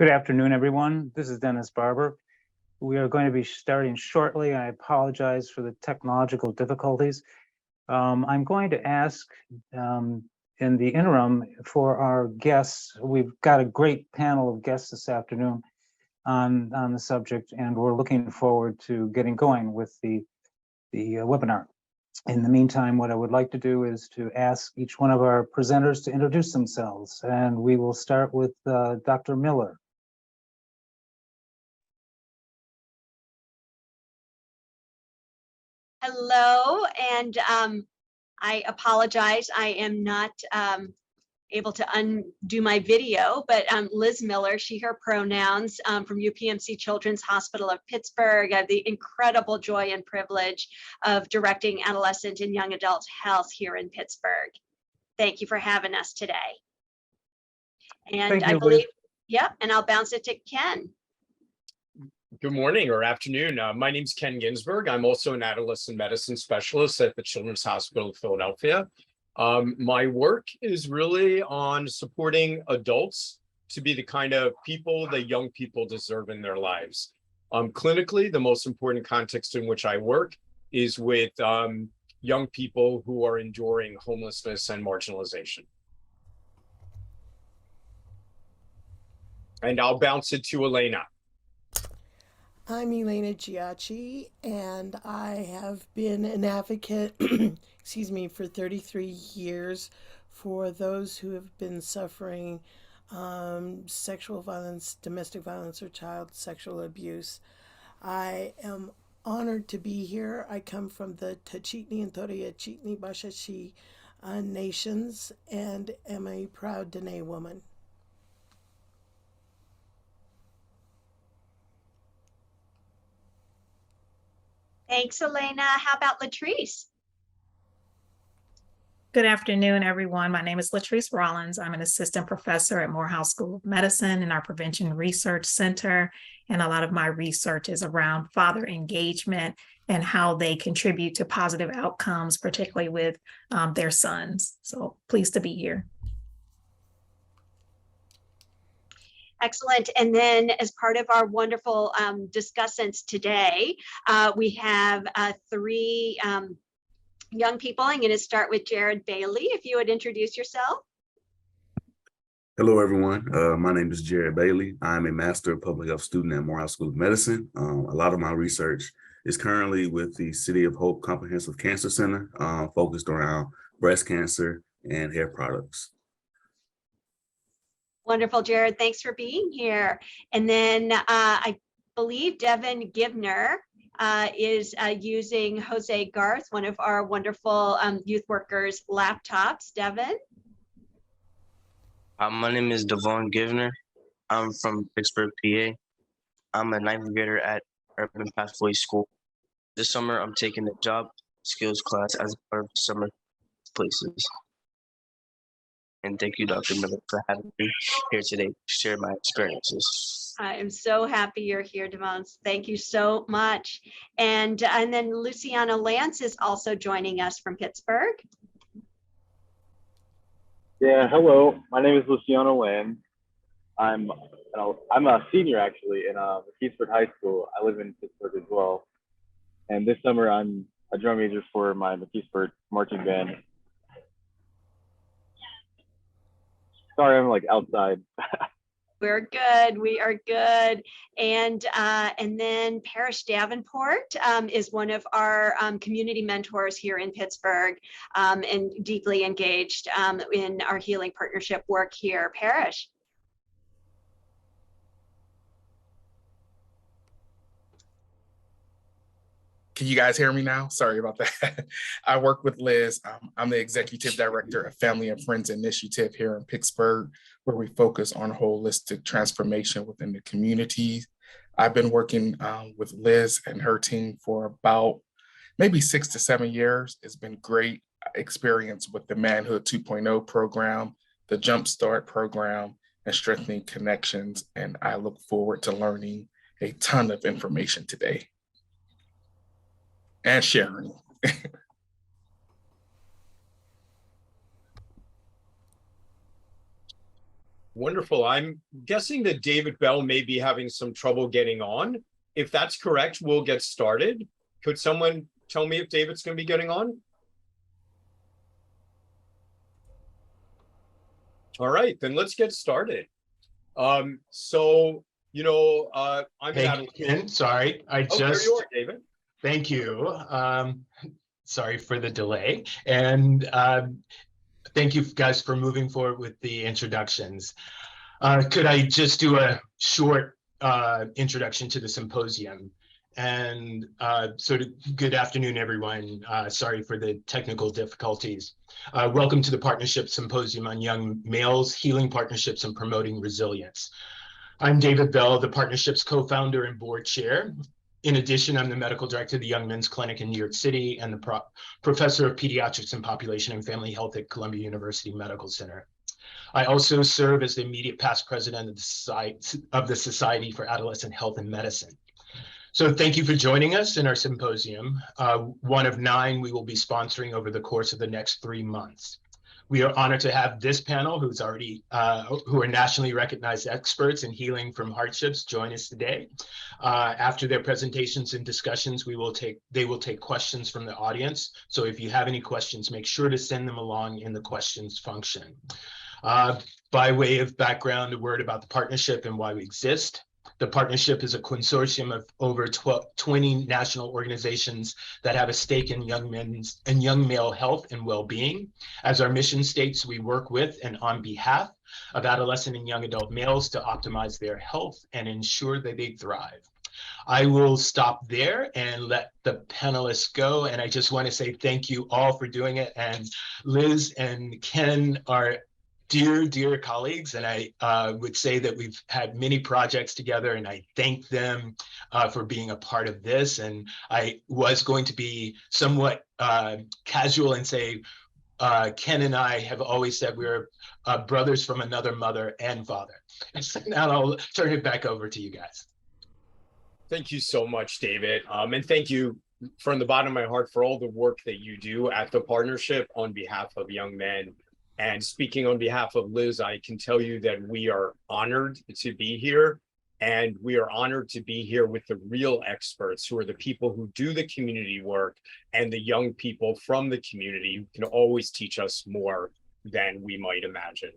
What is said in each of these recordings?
Good afternoon, everyone. This is Dennis Barber. We are going to be starting shortly. I apologize for the technological difficulties. I'm going to ask in the interim for our guests. We've got a great panel of guests this afternoon on the subject, and we're looking forward to getting going with the webinar. In the meantime, what I would like to do is to ask each one of our presenters to introduce themselves, and we will start with Dr. Miller. Hello, and I apologize. I am not able to undo my video, but Liz Miller, she, her pronouns, from UPMC Children's Hospital of Pittsburgh. I have the incredible joy and privilege of directing adolescent and young adult health here in Pittsburgh. Thank you for having us today. And I believe, yeah, and I'll bounce it to Ken. Good morning or afternoon. My name is Ken Ginsburg. I'm also an adolescent medicine specialist at the Children's Hospital of Philadelphia. My work is really on supporting adults to be the kind of people that young people deserve in their lives. Clinically, the most important context in which I work is with young people who are enduring homelessness and marginalization. And I'll bounce it to Elena. I'm Elena Giacci, and I have been an advocate, excuse me, for 33 years for those who have been suffering sexual violence, domestic violence, or child sexual abuse. I am honored to be here. I come from the Tachitni and Toryachitni Bashashi nations and am a proud Dene woman. Thanks, Elena. How about Latrice? Good afternoon, everyone. My name is Latrice Rollins. I'm an assistant professor at Morehouse School of Medicine in our Prevention Research Center. And a lot of my research is around father engagement and how they contribute to positive outcomes, particularly with their sons. So pleased to be here. Excellent. And then as part of our wonderful discussants today, we have three young people. I'm going to start with Jared Bailey. If you would introduce yourself. Hello, everyone. My name is Jared Bailey. I'm a Master of Public Health student at Morehouse School of Medicine. A lot of my research is currently with the City of Hope Comprehensive Cancer Center, focused around breast cancer and hair products. Wonderful, Jared. Thanks for being here. And then I believe Devon Givner is using Jose Garth, one of our wonderful youth workers' laptops. Devon? My name is Devon Givner. I'm from Pittsburgh, PA. I'm a ninth grader at Urban Pathway School. This summer, I'm taking a job skills class as part of summer places. And thank you, Dr. Miller, for having me here today to share my experiences. I am so happy you're here, Devon. Thank you so much. And then Luciano Lanz is also joining us from Pittsburgh. Yeah, hello. My name is Luciano Lanz. I'm a senior actually in McKeesport High School. I live in Pittsburgh as well. And this summer I'm a drum major for my McKeesport marching band. Sorry, I'm like outside. We're good. We are good. And then Parish Davenport is one of our community mentors here in Pittsburgh and deeply engaged in our healing partnership work here. Parish. Can you guys hear me now? Sorry about that. I work with Liz. I'm the Executive Director of Family and Friends Initiative here in Pittsburgh, where we focus on holistic transformation within the community. I've been working with Liz and her team for about maybe 6 to 7 years. It's been great experience with the Manhood 2.0 program, the Jumpstart program, and strengthening connections. And I look forward to learning a ton of information today. And sharing. Wonderful. I'm guessing that David Bell may be having some trouble getting on. If that's correct, we'll get started. Could someone tell me if David's going to be getting on? All right, then let's get started. I'm Hey, Ken, sorry, there you are, David. thank you. Sorry for the delay. And thank you guys for moving forward with the introductions. Could I just do a short introduction to the symposium? And good afternoon, everyone. Sorry for the technical difficulties. Welcome to the Partnership Symposium on Young Males, Healing Partnerships and Promoting Resilience. I'm David Bell, the Partnership's co-founder and board chair. In addition, I'm the medical director of the Young Men's Clinic in New York City and the professor of pediatrics and population and family health at Columbia University Medical Center. I also serve as the immediate past president of the Society for Adolescent Health and Medicine. So thank you for joining us in our symposium, one of 9 we will be sponsoring over the course of the next 3 months. We are honored to have this panel, who are nationally recognized experts in healing from hardships, join us today. After their presentations and discussions, they will take questions from the audience. So if you have any questions, make sure to send them along in the questions function. By way of background, a word about the partnership and why we exist. The partnership is a consortium of over 20 national organizations that have a stake in young men's and young male health and well-being. As our mission states, we work with and on behalf of adolescent and young adult males to optimize their health and ensure that they thrive. I will stop there and let the panelists go. And I just want to say thank you all for doing it. And Liz and Ken are dear colleagues, and I would say that we've had many projects together, and I thank them for being a part of this. And I was going to be somewhat casual and say, Ken and I have always said we're brothers from another mother and father. And so now I'll turn it back over to you guys. Thank you so much, David. And thank you from the bottom of my heart for all the work that you do at the partnership on behalf of young men. And speaking on behalf of Liz, I can tell you that we are honored to be here, and we are honored to be here with the real experts, who are the people who do the community work and the young people from the community who can always teach us more than we might imagine.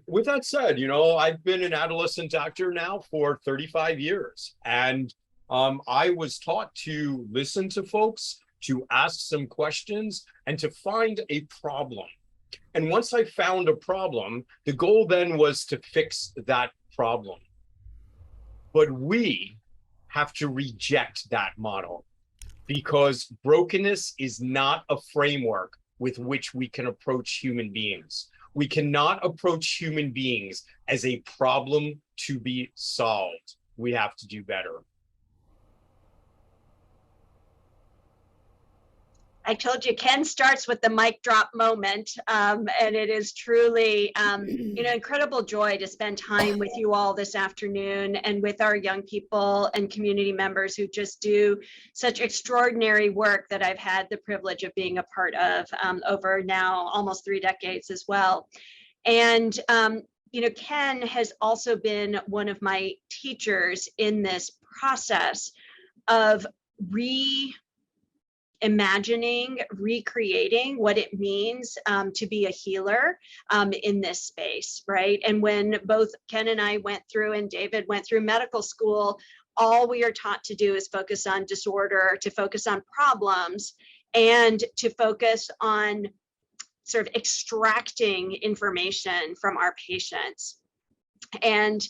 With that said, I've been an adolescent doctor now for 35 years, and I was taught to listen to folks, to ask some questions, and to find a problem. And once I found a problem, the goal then was to fix that problem. But we have to reject that model, because brokenness is not a framework with which we can approach human beings. We cannot approach human beings as a problem to be solved. We have to do better. I told you, Ken starts with the mic drop moment, and it is truly incredible joy to spend time with you all this afternoon and with our young people and community members who just do such extraordinary work that I've had the privilege of being a part of over now almost 3 decades as well. And Ken has also been one of my teachers in this process of imagining, recreating what it means to be a healer in this space, right? And when both Ken and I went through, and David went through medical school, all we are taught to do is focus on disorder, to focus on problems, and to focus on sort of extracting information from our patients. And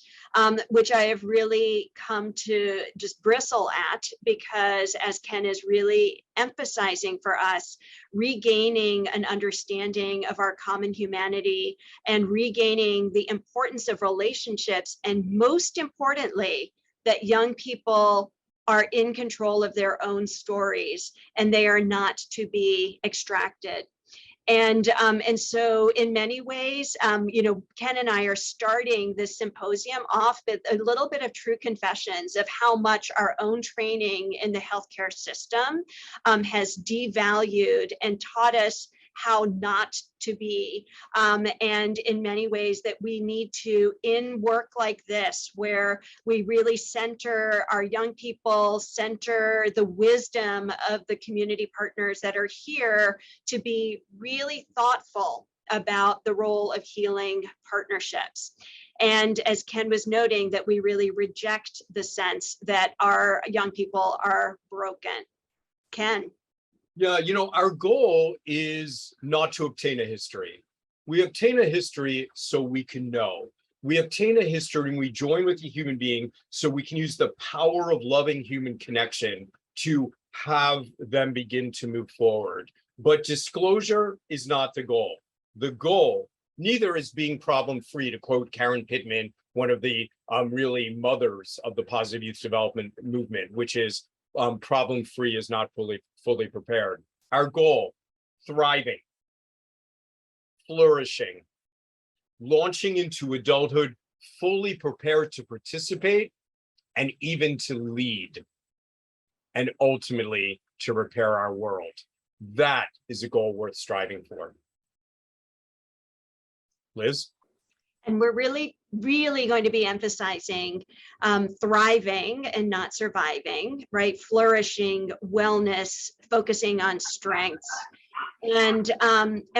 which I have really come to just bristle at, because as Ken is really emphasizing for us, regaining an understanding of our common humanity and regaining the importance of relationships, and most importantly, that young people are in control of their own stories and they are not to be extracted. And so in many ways, Ken and I are starting this symposium off with a little bit of true confessions of how much our own training in the healthcare system has devalued and taught us how not to be. And in many ways that we need to, in work like this, where we really center our young people, center the wisdom of the community partners that are here, to be really thoughtful about the role of healing partnerships. And as Ken was noting, that we really reject the sense that our young people are broken. Ken. Yeah, our goal is not to obtain a history. We obtain a history so we can know. We obtain a history and we join with a human being so we can use the power of loving human connection to have them begin to move forward. But disclosure is not the goal. The goal, neither is being problem-free, to quote Karen Pittman, one of the really mothers of the positive youth development movement, which is problem-free is not fully prepared. Our goal, thriving, flourishing, launching into adulthood, fully prepared to participate and even to lead, and ultimately to repair our world. That is a goal worth striving for. Liz? And we're really going to be emphasizing thriving and not surviving, right? Flourishing, wellness, focusing on strengths. And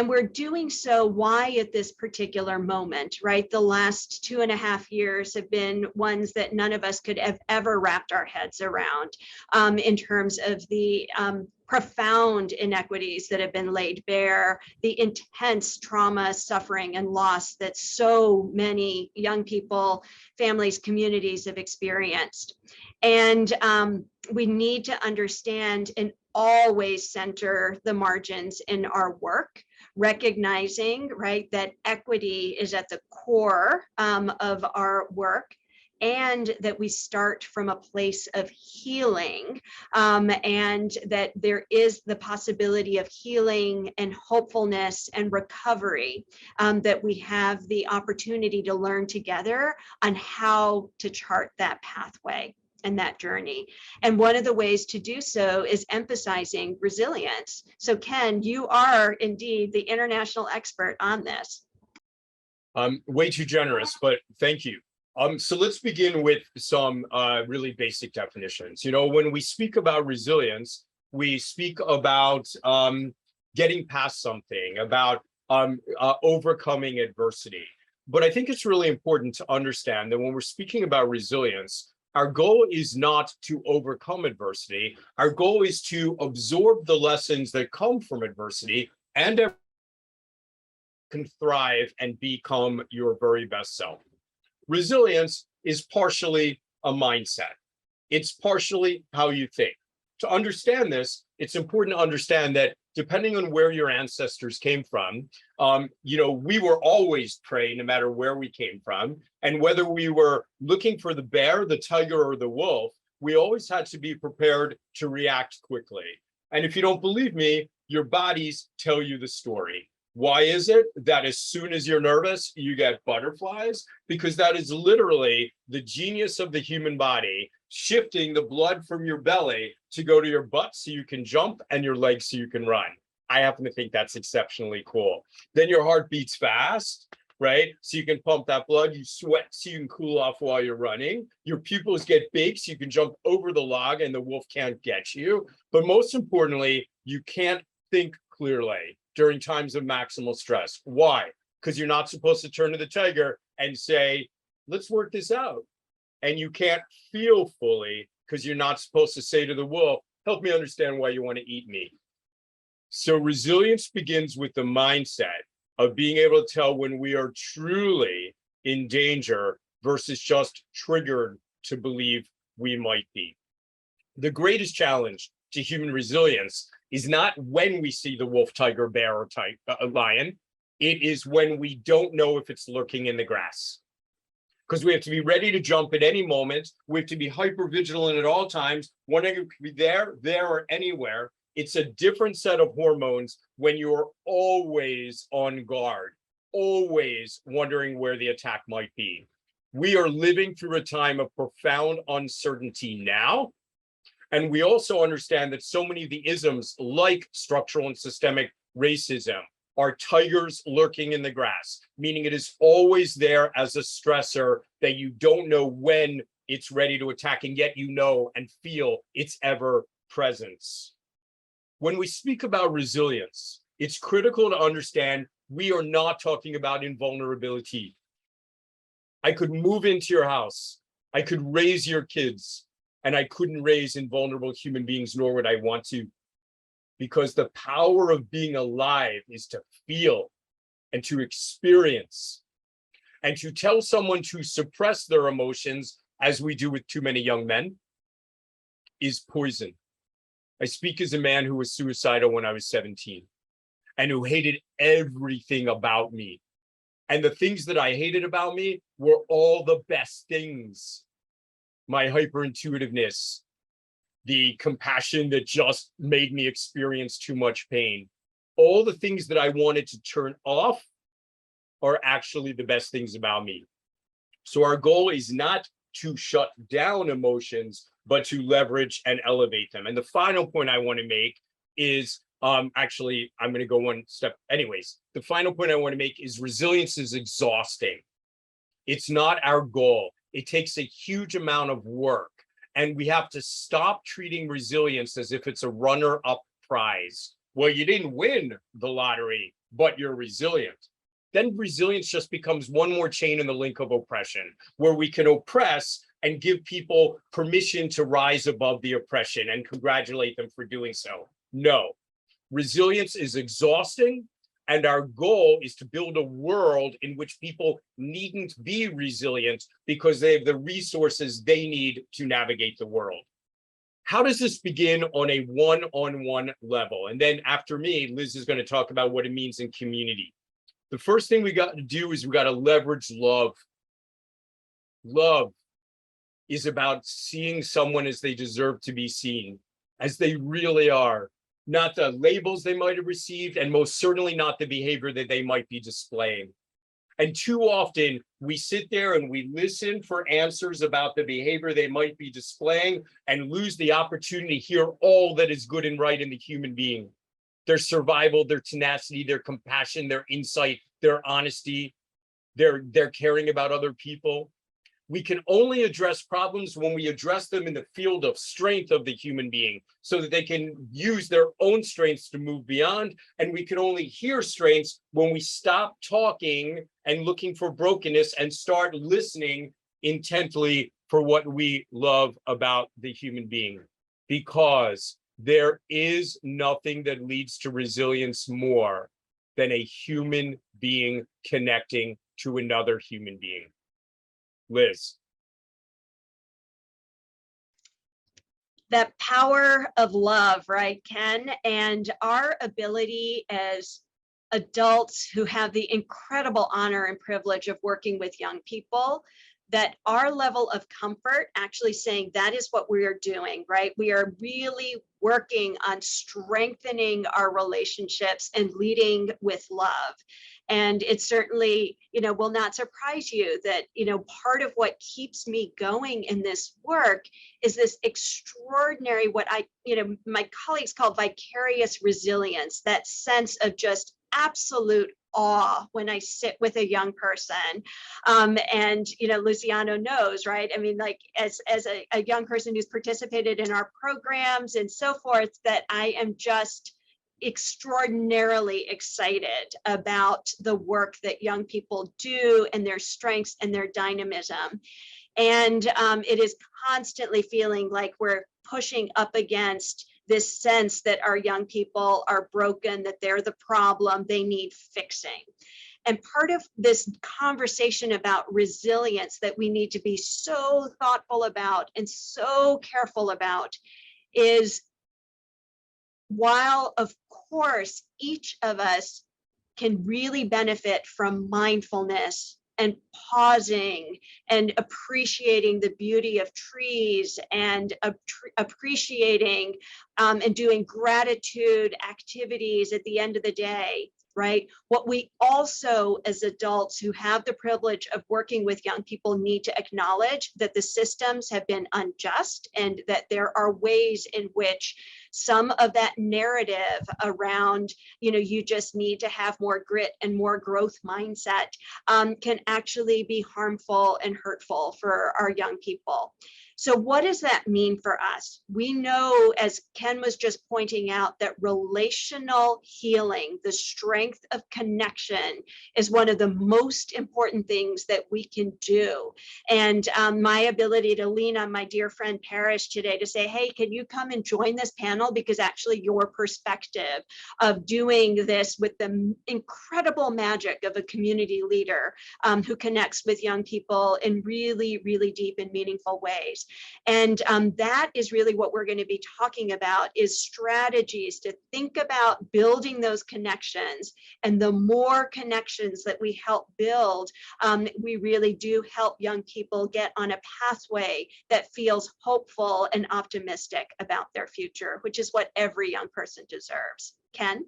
we're doing so, why at this particular moment, right? The last 2.5 years have been ones that none of us could have ever wrapped our heads around, in terms of the profound inequities that have been laid bare, the intense trauma, suffering, and loss that so many young people, families, communities have experienced. And we need to understand and always center the margins in our work, recognizing, right, that equity is at the core of our work, and that we start from a place of healing, and that there is the possibility of healing and hopefulness and recovery, that we have the opportunity to learn together on how to chart that pathway and that journey. And one of the ways to do so is emphasizing resilience. So Ken, you are indeed the international expert on this. Way too generous, but thank you. So let's begin with some really basic definitions. When we speak about resilience, we speak about getting past something, about overcoming adversity. But I think it's really important to understand that when we're speaking about resilience, our goal is not to overcome adversity. Our goal is to absorb the lessons that come from adversity and can thrive and become your very best self. Resilience is partially a mindset. It's partially how you think. To understand this, it's important to understand that depending on where your ancestors came from, we were always prey no matter where we came from. And whether we were looking for the bear, the tiger, or the wolf, we always had to be prepared to react quickly. And if you don't believe me, your bodies tell you the story. Why is it that as soon as you're nervous, you get butterflies? Because that is literally the genius of the human body, shifting the blood from your belly to go to your butt so you can jump and your legs so you can run. I happen to think that's exceptionally cool. Then your heart beats fast, right? So you can pump that blood, you sweat so you can cool off while you're running. Your pupils get big so you can jump over the log and the wolf can't get you. But most importantly, you can't think clearly during times of maximal stress. Why? Because you're not supposed to turn to the tiger and say, let's work this out. And you can't feel fully because you're not supposed to say to the wolf, help me understand why you want to eat me. So resilience begins with the mindset of being able to tell when we are truly in danger versus just triggered to believe we might be. The greatest challenge to human resilience is not when we see the wolf, tiger, bear, or lion. It is when we don't know if it's lurking in the grass. Because we have to be ready to jump at any moment. We have to be hyper vigilant at all times. Wondering if it could be there, or anywhere. It's a different set of hormones when you're always on guard, always wondering where the attack might be. We are living through a time of profound uncertainty now. And we also understand that so many of the isms like structural and systemic racism are tigers lurking in the grass, meaning it is always there as a stressor that you don't know when it's ready to attack, and yet you know and feel its ever presence. When we speak about resilience, it's critical to understand we are not talking about invulnerability. I could move into your house, I could raise your kids, and I couldn't raise invulnerable human beings, nor would I want to. Because the power of being alive is to feel and to experience. And to tell someone to suppress their emotions, as we do with too many young men, is poison. I speak as a man who was suicidal when I was 17 and who hated everything about me. And the things that I hated about me were all the best things. My hyperintuitiveness, the compassion that just made me experience too much pain. All the things that I wanted to turn off are actually the best things about me. So our goal is not to shut down emotions, but to leverage and elevate them. And the final point I want to make is, actually, I'm going to go one step anyways. The final point I want to make is resilience is exhausting. It's not our goal. It takes a huge amount of work. And we have to stop treating resilience as if it's a runner-up prize. Well, you didn't win the lottery, but you're resilient. Then resilience just becomes one more chain in the link of oppression, where we can oppress and give people permission to rise above the oppression and congratulate them for doing so. No, resilience is exhausting. And our goal is to build a world in which people needn't be resilient because they have the resources they need to navigate the world. How does this begin on a one-on-one level? And then after me, Liz is going to talk about what it means in community. The first thing we got to do is we got to leverage love. Love is about seeing someone as they deserve to be seen, as they really are. Not the labels they might have received, and most certainly not the behavior that they might be displaying. And too often we sit there and we listen for answers about the behavior they might be displaying and lose the opportunity to hear all that is good and right in the human being. Their survival, their tenacity, their compassion, their insight, their honesty, their caring about other people. We can only address problems when we address them in the field of strength of the human being so that they can use their own strengths to move beyond. And we can only hear strengths when we stop talking and looking for brokenness and start listening intently for what we love about the human being. Because there is nothing that leads to resilience more than a human being connecting to another human being. Liz. That power of love, right, Ken? And our ability as adults who have the incredible honor and privilege of working with young people, that our level of comfort actually saying that is what we are doing, right? We are really working on strengthening our relationships and leading with love. And it certainly, will not surprise you that, part of what keeps me going in this work is this extraordinary, what my colleagues call vicarious resilience, that sense of just absolute awe when I sit with a young person. And, Luciano knows, right? I mean, like as a young person who's participated in our programs and so forth, that I am just extraordinarily excited about the work that young people do and their strengths and their dynamism. And it is constantly feeling like we're pushing up against this sense that our young people are broken, that they're the problem, they need fixing. And part of this conversation about resilience that we need to be so thoughtful about and so careful about is, while of course each of us can really benefit from mindfulness and pausing and appreciating the beauty of trees and appreciating and doing gratitude activities at the end of the day, right? What we also, as adults who have the privilege of working with young people, need to acknowledge that the systems have been unjust and that there are ways in which some of that narrative around, you just need to have more grit and more growth mindset can actually be harmful and hurtful for our young people. So what does that mean for us? We know, as Ken was just pointing out, that relational healing, the strength of connection, is one of the most important things that we can do. And my ability to lean on my dear friend Parish today to say, hey, can you come and join this panel? Because actually your perspective of doing this with the incredible magic of a community leader who connects with young people in really, really deep and meaningful ways. And that is really what we're going to be talking about, is strategies to think about building those connections. And the more connections that we help build, we really do help young people get on a pathway that feels hopeful and optimistic about their future, which is what every young person deserves. Ken?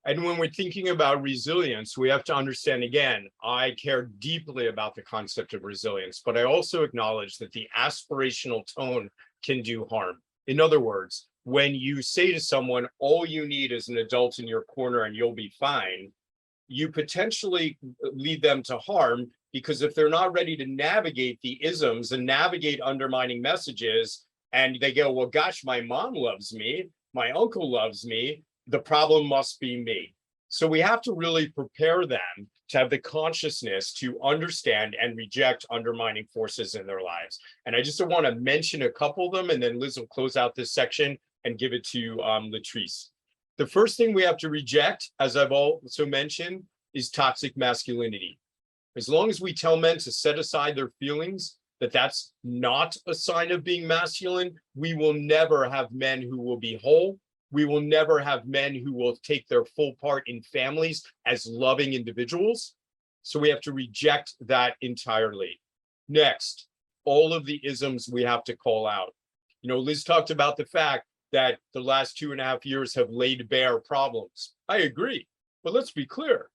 And when we're thinking about resilience, we have to understand, again, I care deeply about the concept of resilience, but I also acknowledge that the aspirational tone can do harm. In other words, when you say to someone, all you need is an adult in your corner and you'll be fine, you potentially lead them to harm, because if they're not ready to navigate the isms and navigate undermining messages, and they go, well, gosh, my mom loves me, my uncle loves me, the problem must be me. So we have to really prepare them to have the consciousness to understand and reject undermining forces in their lives. And I just want to mention a couple of them, and then Liz will close out this section and give it to Latrice. The first thing we have to reject, as I've also mentioned, is toxic masculinity. As long as we tell men to set aside their feelings, that's not a sign of being masculine, we will never have men who will be whole. We will never have men who will take their full part in families as loving individuals. So we have to reject that entirely. Next, all of the isms we have to call out. Liz talked about the fact that the last 2.5 years have laid bare problems. I agree, but let's be clear.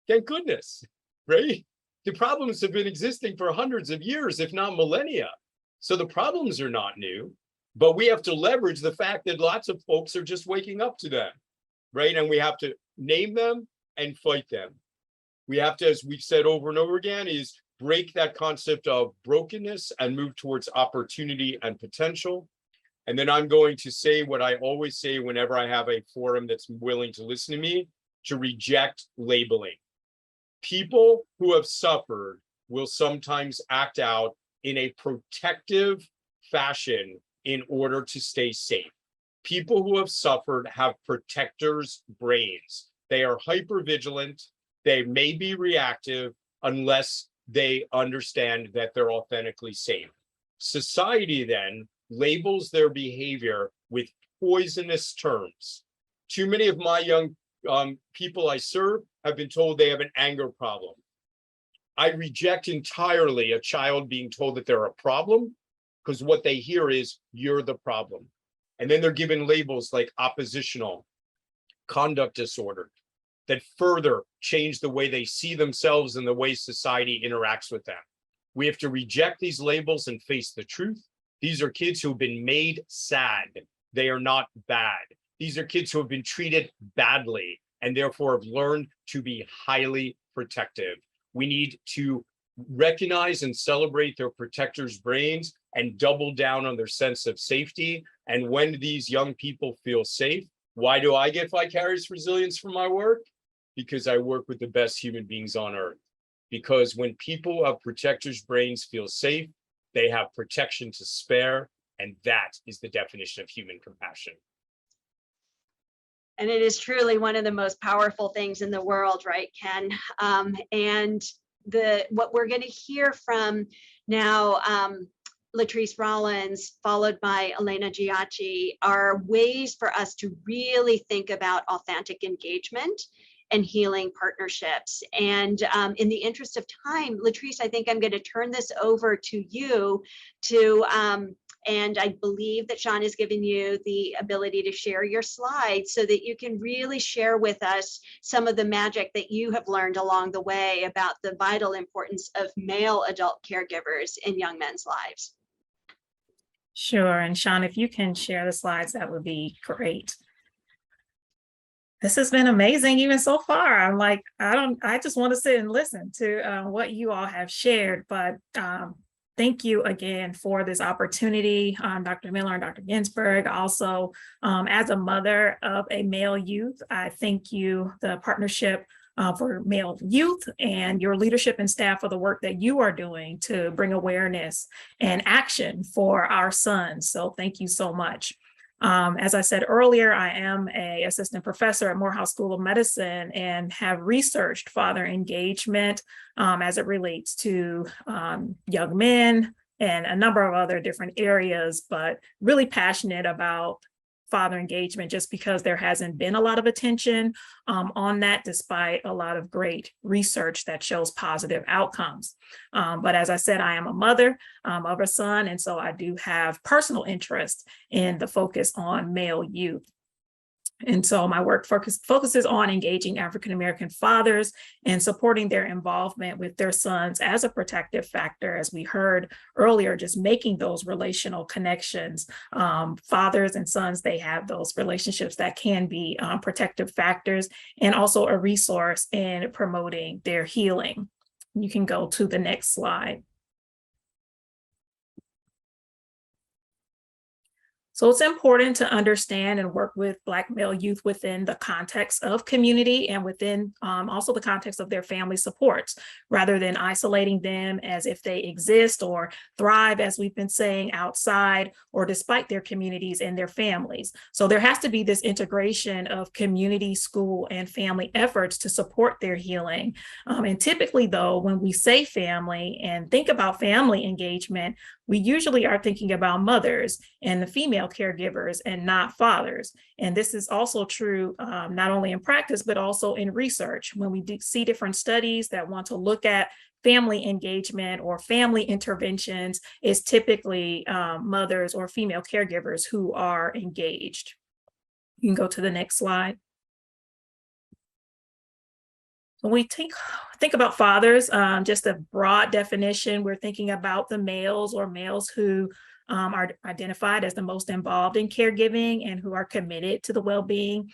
Thank goodness, right? The problems have been existing for hundreds of years, if not millennia. So the problems are not new. But we have to leverage the fact that lots of folks are just waking up to them, right? And we have to name them and fight them. We have to, as we've said over and over again, is break that concept of brokenness and move towards opportunity and potential. And then I'm going to say what I always say whenever I have a forum that's willing to listen to me, to reject labeling. People who have suffered will sometimes act out in a protective fashion in order to stay safe. People who have suffered have protectors' brains. They are hypervigilant. They may be reactive unless they understand that they're authentically safe. Society then labels their behavior with poisonous terms. Too many of my young people I serve have been told they have an anger problem. I reject entirely a child being told that they're a problem, because what they hear is, you're the problem. And then they're given labels like oppositional, conduct disorder, that further change the way they see themselves and the way society interacts with them. We have to reject these labels and face the truth. These are kids who have been made sad. They are not bad. These are kids who have been treated badly and therefore have learned to be highly protective. We need to recognize and celebrate their protectors' brains and double down on their sense of safety. And when these young people feel safe, why do I get vicarious resilience from my work? Because I work with the best human beings on earth. Because when people of protectors' brains feel safe, they have protection to spare. And that is the definition of human compassion. And it is truly one of the most powerful things in the world, right, Ken? And what we're going to hear from now, Latrice Rollins, followed by Elena Giacci, are ways for us to really think about authentic engagement and healing partnerships. And in the interest of time, Latrice, I think I'm going to turn this over to you to And I believe that Sean has given you the ability to share your slides so that you can really share with us some of the magic that you have learned along the way about the vital importance of male adult caregivers in young men's lives. Sure. And Sean, if you can share the slides, that would be great. This has been amazing even so far. I'm like, I just want to sit and listen to what you all have shared, but thank you again for this opportunity, Dr. Miller and Dr. Ginsburg. Also, as a mother of a male youth, I thank you, the Partnership for Male Youth, and your leadership and staff for the work that you are doing to bring awareness and action for our sons. So thank you so much. As I said earlier, I am an assistant professor at Morehouse School of Medicine and have researched father engagement as it relates to young men and a number of other different areas, but really passionate about father engagement just because there hasn't been a lot of attention on that, despite a lot of great research that shows positive outcomes. But as I said, I am a mother of a son, and so I do have personal interest in the focus on male youth. And so my work focuses on engaging African-American fathers and supporting their involvement with their sons as a protective factor, as we heard earlier, just making those relational connections. Fathers and sons, they have those relationships that can be protective factors and also a resource in promoting their healing. You can go to the next slide. So it's important to understand and work with Black male youth within the context of community and within also the context of their family supports, rather than isolating them as if they exist or thrive, as we've been saying, outside or despite their communities and their families. So there has to be this integration of community, school, and family efforts to support their healing. And typically, though, when we say family and think about family engagement, we usually are thinking about mothers and the female caregivers and not fathers. And this is also true not only in practice, but also in research. When we see different studies that want to look at family engagement or family interventions, it's typically mothers or female caregivers who are engaged. You can go to the next slide. When we think about fathers, just a broad definition, we're thinking about the males or males who are identified as the most involved in caregiving and who are committed to the well-being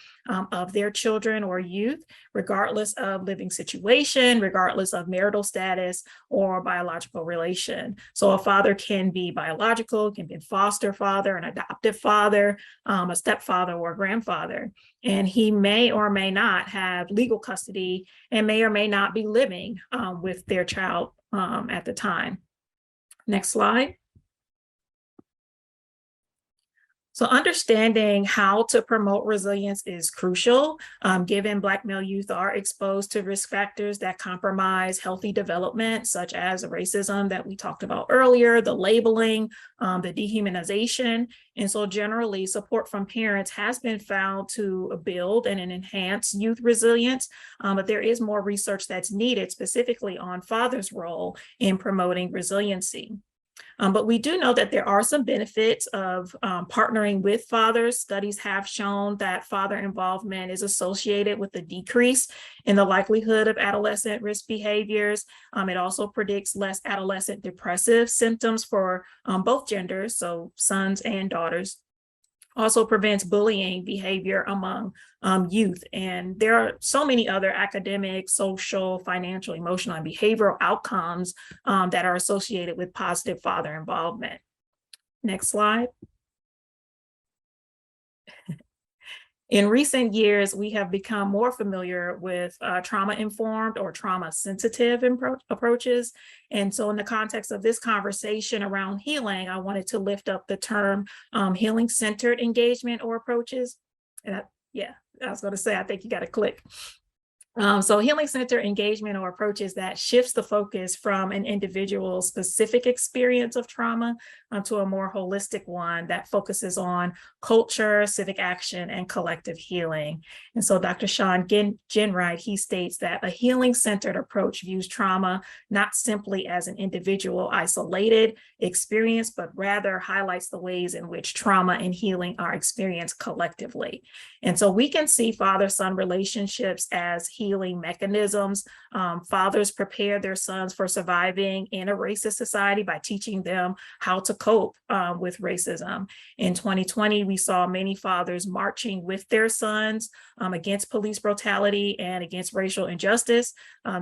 of their children or youth, regardless of living situation, regardless of marital status or biological relation. So a father can be biological, can be a foster father, an adoptive father, a stepfather, or a grandfather. And he may or may not have legal custody and may or may not be living with their child at the time. Next slide. So understanding how to promote resilience is crucial, given Black male youth are exposed to risk factors that compromise healthy development, such as racism that we talked about earlier, the labeling, the dehumanization. And so generally, support from parents has been found to build and enhance youth resilience, but there is more research that's needed specifically on fathers' role in promoting resiliency. But we do know that there are some benefits of partnering with fathers. Studies have shown that father involvement is associated with a decrease in the likelihood of adolescent risk behaviors. It also predicts less adolescent depressive symptoms for both genders, so sons and daughters. Also prevents bullying behavior among youth. And there are so many other academic, social, financial, emotional, and behavioral outcomes that are associated with positive father involvement. Next slide. In recent years, we have become more familiar with trauma-informed or trauma-sensitive approaches. And so in the context of this conversation around healing, I wanted to lift up the term healing-centered engagement or approaches. And I was going to say, I think you got to click. So healing center engagement or approaches that shifts the focus from an individual's specific experience of trauma to a more holistic one that focuses on culture, civic action, and collective healing. And so Dr. Sean Ginwright, he states that a healing-centered approach views trauma not simply as an individual isolated experience, but rather highlights the ways in which trauma and healing are experienced collectively. And so we can see father-son relationships as healing mechanisms. Fathers prepare their sons for surviving in a racist society by teaching them how to cope with racism. In 2020, we saw many fathers marching with their sons against police brutality and against racial injustice.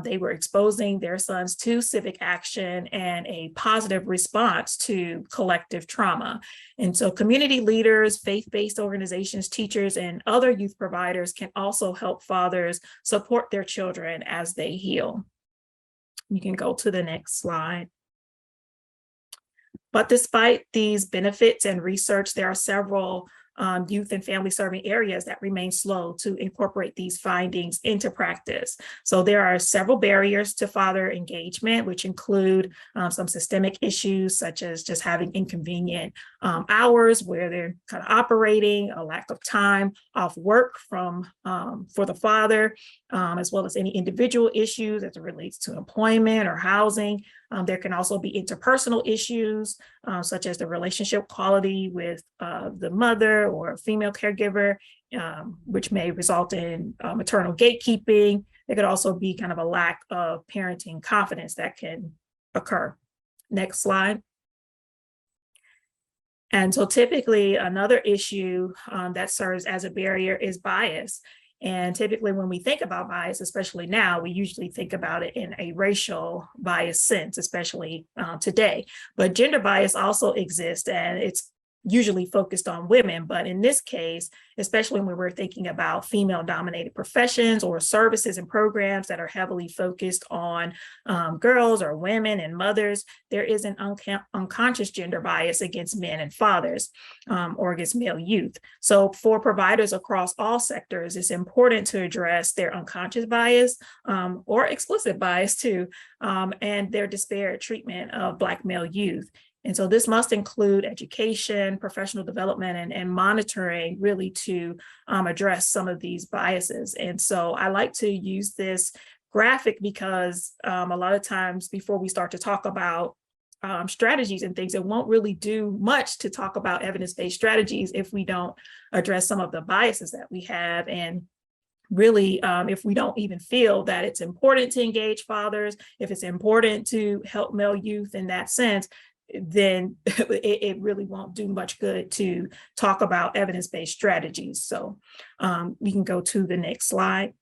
They were exposing their sons to civic action and a positive response to collective trauma. And so community leaders, faith-based organizations, teachers, and other youth providers can also help fathers support their children as they heal. You can go to the next slide. But despite these benefits and research, there are several youth and family serving areas that remain slow to incorporate these findings into practice. So there are several barriers to father engagement, which include some systemic issues such as just having inconvenient hours where they're kind of operating, a lack of time off work for the father, as well as any individual issues as it relates to employment or housing. There can also be interpersonal issues, such as the relationship quality with the mother or a female caregiver, which may result in maternal gatekeeping. There could also be kind of a lack of parenting confidence that can occur. Next slide. And so typically another issue that serves as a barrier is bias. And typically when we think about bias, especially now, we usually think about it in a racial bias sense, especially today. But gender bias also exists, and it's usually focused on women. But in this case, especially when we're thinking about female-dominated professions or services and programs that are heavily focused on girls or women and mothers, there is an unconscious gender bias against men and fathers or against male youth. So for providers across all sectors, it's important to address their unconscious bias or explicit bias too, and their disparate treatment of Black male youth. And so this must include education, professional development, and monitoring really to address some of these biases. And so I like to use this graphic because a lot of times before we start to talk about strategies and things, it won't really do much to talk about evidence-based strategies if we don't address some of the biases that we have. And really, if we don't even feel that it's important to engage fathers, if it's important to help male youth in that sense, then it really won't do much good to talk about evidence-based strategies. So we can go to the next slide.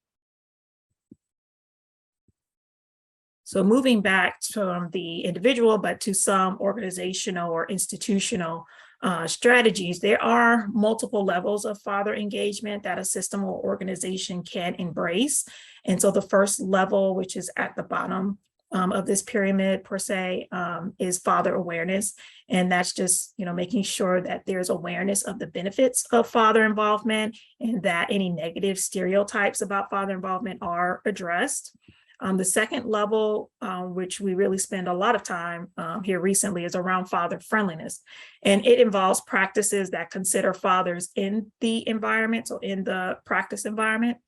So moving back from the individual, but to some organizational or institutional strategies, there are multiple levels of father engagement that a system or organization can embrace. And so the first level, which is at the bottom of this pyramid per se, is father awareness. And that's just, making sure that there's awareness of the benefits of father involvement and that any negative stereotypes about father involvement are addressed. The second level, which we really spend a lot of time here recently, is around father friendliness. And it involves practices that consider fathers in the environment, so in the practice environment.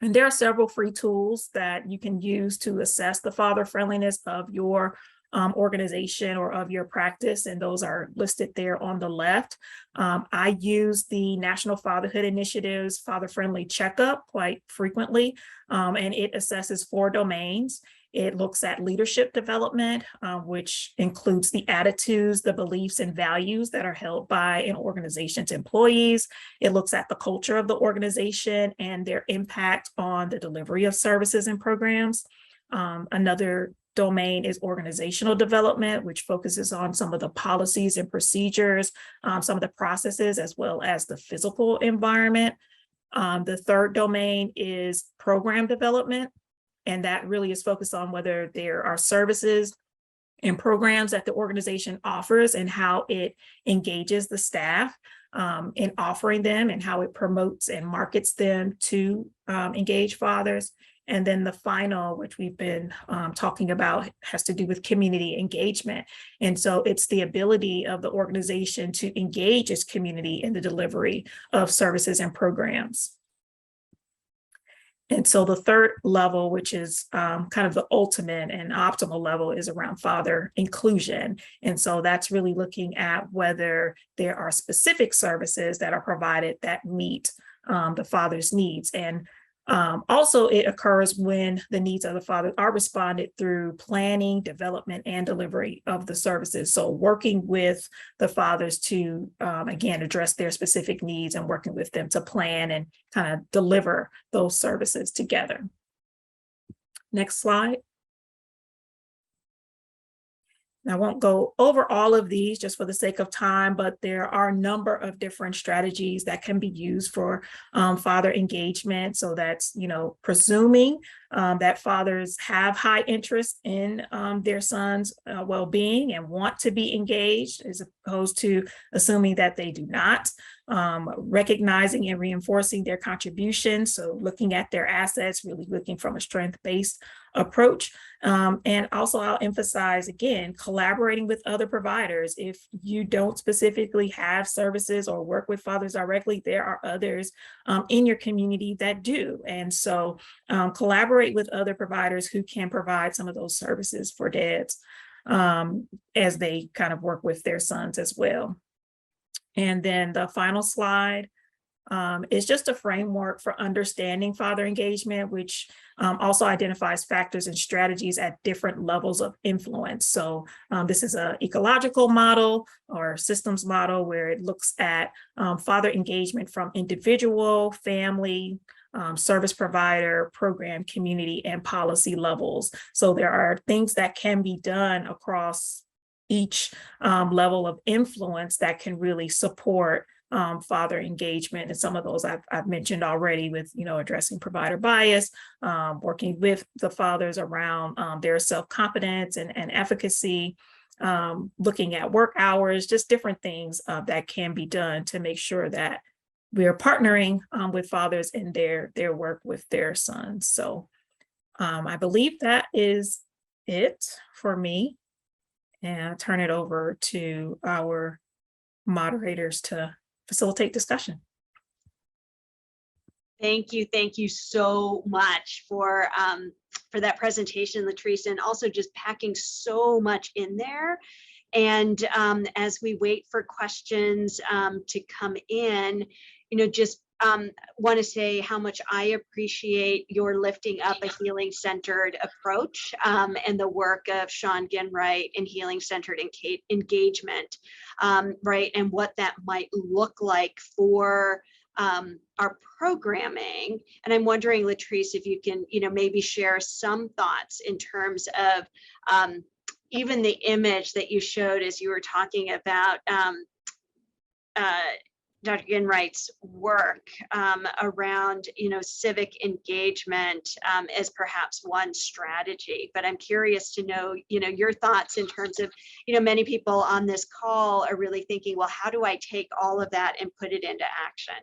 And there are several free tools that you can use to assess the father friendliness of your organization or of your practice, and those are listed there on the left. I use the National Fatherhood Initiative's Father Friendly Checkup quite frequently, and it assesses 4 domains. It looks at leadership development, which includes the attitudes, the beliefs, and values that are held by an organization's employees. It looks at the culture of the organization and their impact on the delivery of services and programs. Another domain is organizational development, which focuses on some of the policies and procedures, some of the processes, as well as the physical environment. The third domain is program development. And that really is focused on whether there are services and programs that the organization offers and how it engages the staff in offering them and how it promotes and markets them to engage fathers. And then the final, which we've been talking about, has to do with community engagement. And so it's the ability of the organization to engage its community in the delivery of services and programs. And so the third level, which is kind of the ultimate and optimal level, is around father inclusion. And so that's really looking at whether there are specific services that are provided that meet the father's needs. And also it occurs when the needs of the father are responded through planning, development, and delivery of the services. So working with the fathers to, again, address their specific needs and working with them to plan and kind of deliver those services together. Next slide. I won't go over all of these just for the sake of time, but there are a number of different strategies that can be used for father engagement. So that's, presuming that fathers have high interest in their son's well-being and want to be engaged, as opposed to assuming that they do not. Recognizing and reinforcing their contributions. So looking at their assets, really looking from a strength-based approach. And also I'll emphasize again, collaborating with other providers. If you don't specifically have services or work with fathers directly, there are others in your community that do. And so collaborate with other providers who can provide some of those services for dads as they kind of work with their sons as well. And then the final slide is just a framework for understanding father engagement, which also identifies factors and strategies at different levels of influence. So this is an ecological model or systems model where it looks at father engagement from individual, family, service provider, program, community, and policy levels. So there are things that can be done across each level of influence that can really support father engagement. And some of those I've mentioned already with, addressing provider bias, working with the fathers around their self-confidence and efficacy, looking at work hours, just different things that can be done to make sure that we are partnering with fathers in their work with their sons. So I believe that is it for me. And I'll turn it over to our moderators to facilitate discussion. Thank you so much for that presentation, Latrice, and also just packing so much in there. And as we wait for questions to come in, just want to say how much I appreciate your lifting up a healing-centered approach and the work of Sean Ginwright in healing-centered engagement, right? And what that might look like for our programming. And I'm wondering, Latrice, if you can, maybe share some thoughts in terms of even the image that you showed as you were talking about Dr. Ginwright's work around, civic engagement as perhaps one strategy. But I'm curious to know, your thoughts in terms of, many people on this call are really thinking, well, how do I take all of that and put it into action?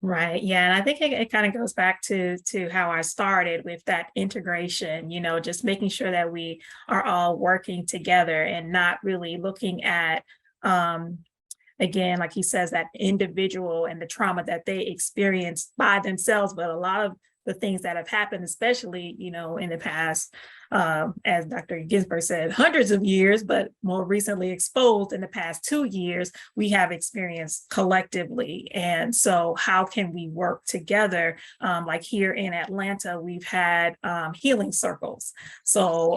Right. Yeah. And I think it kind of goes back to how I started with that integration, just making sure that we are all working together and not really looking at, again, like he says, that individual and the trauma that they experienced by themselves, but a lot of the things that have happened, especially, in the past, as Dr. Ginsburg said, hundreds of years, but more recently exposed in the past 2 years, we have experienced collectively. And so how can we work together? Like here in Atlanta, we've had healing circles. So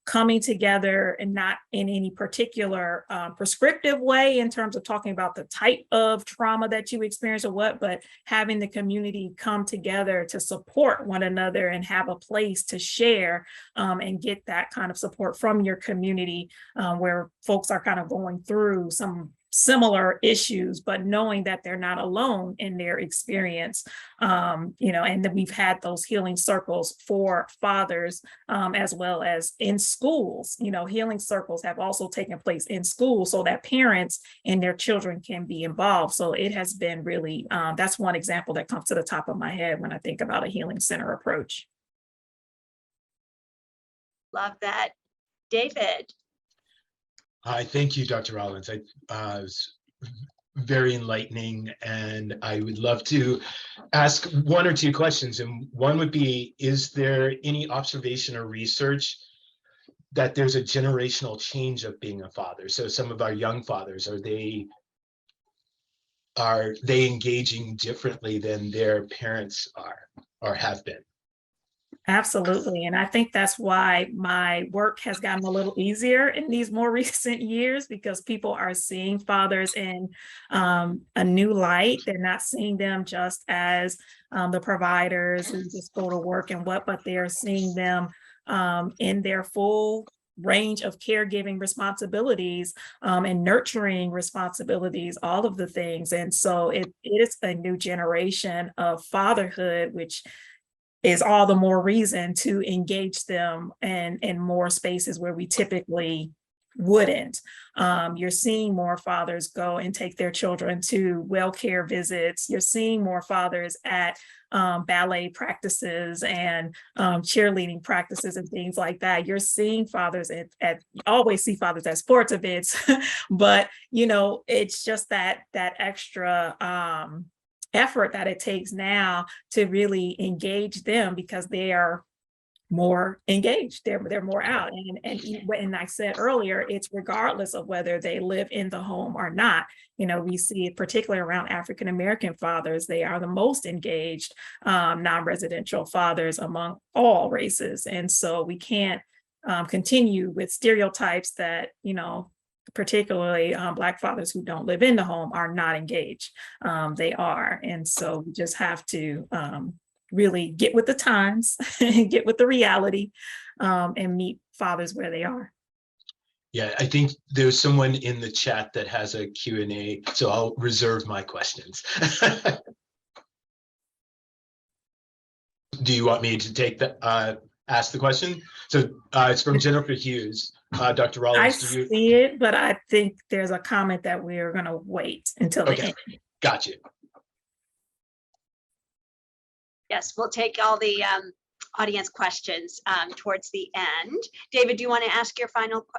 coming together and not in any particular prescriptive way in terms of talking about the type of trauma that you experience or what, but having the community come together to support one another and have a place to share and get that kind of support from your community where folks are kind of going through some similar issues, but knowing that they're not alone in their experience, and that we've had those healing circles for fathers, as well as in schools. Healing circles have also taken place in schools so that parents and their children can be involved. So it has been really, that's one example that comes to the top of my head when I think about a healing center approach. Love that. David. Hi, thank you, Dr. Rollins. It was very enlightening, and I would love to ask one or two questions. And one would be, is there any observation or research that there's a generational change of being a father? So some of our young fathers, are they engaging differently than their parents are or have been? Absolutely. And I think that's why my work has gotten a little easier in these more recent years, because people are seeing fathers in a new light. They're not seeing them just as the providers who just go to work and but they're seeing them in their full range of caregiving responsibilities and nurturing responsibilities, all of the things. And so it is a new generation of fatherhood, which is all the more reason to engage them in more spaces where we typically wouldn't. You're seeing more fathers go and take their children to well care visits. You're seeing more fathers at ballet practices and cheerleading practices and things like that. You're seeing fathers always see fathers at sports events, but it's just that extra effort that it takes now to really engage them, because they are more engaged, they're more out. And I said earlier, it's regardless of whether they live in the home or not. We see it particularly around African-American fathers. They are the most engaged non-residential fathers among all races. And so we can't continue with stereotypes that, particularly Black fathers who don't live in the home are not engaged. They are. And so we just have to really get with the times, get with the reality, and meet fathers where they are. Yeah, I think there's someone in the chat that has a Q&A, so I'll reserve my questions. Do you want me to take ask the question? So it's from Jennifer Hughes. Dr. Rollins, I see it, but I think there's a comment that we are going to wait until the end. Gotcha. Yes, we'll take all the audience questions towards the end. David, do you want to ask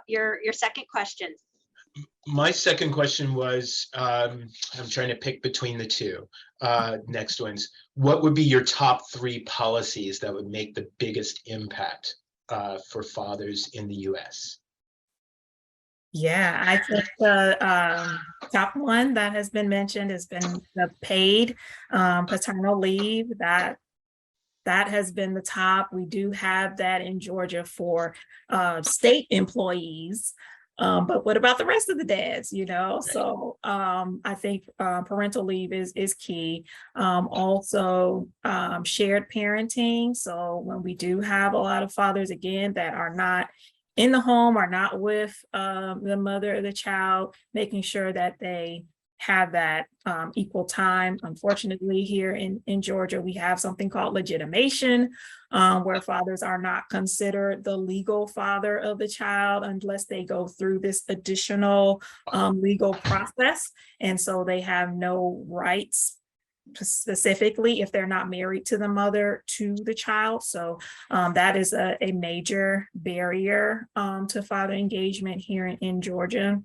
your second question? My second question was, I'm trying to pick between the two next ones. What would be your top 3 policies that would make the biggest impact for fathers in the U.S.? Yeah, I think the top one that has been mentioned has been the paid paternal leave. That has been the top. We do have that in Georgia for state employees. But what about the rest of the dads, So I think parental leave is key. Also shared parenting. So when we do have a lot of fathers, again, that are not in the home, are not with the mother or the child, making sure that they have that equal time. Unfortunately, here in Georgia, we have something called legitimation, where fathers are not considered the legal father of the child unless they go through this additional legal process. And so they have no rights, specifically if they're not married to the mother to the child. So that is a major barrier to father engagement here in Georgia.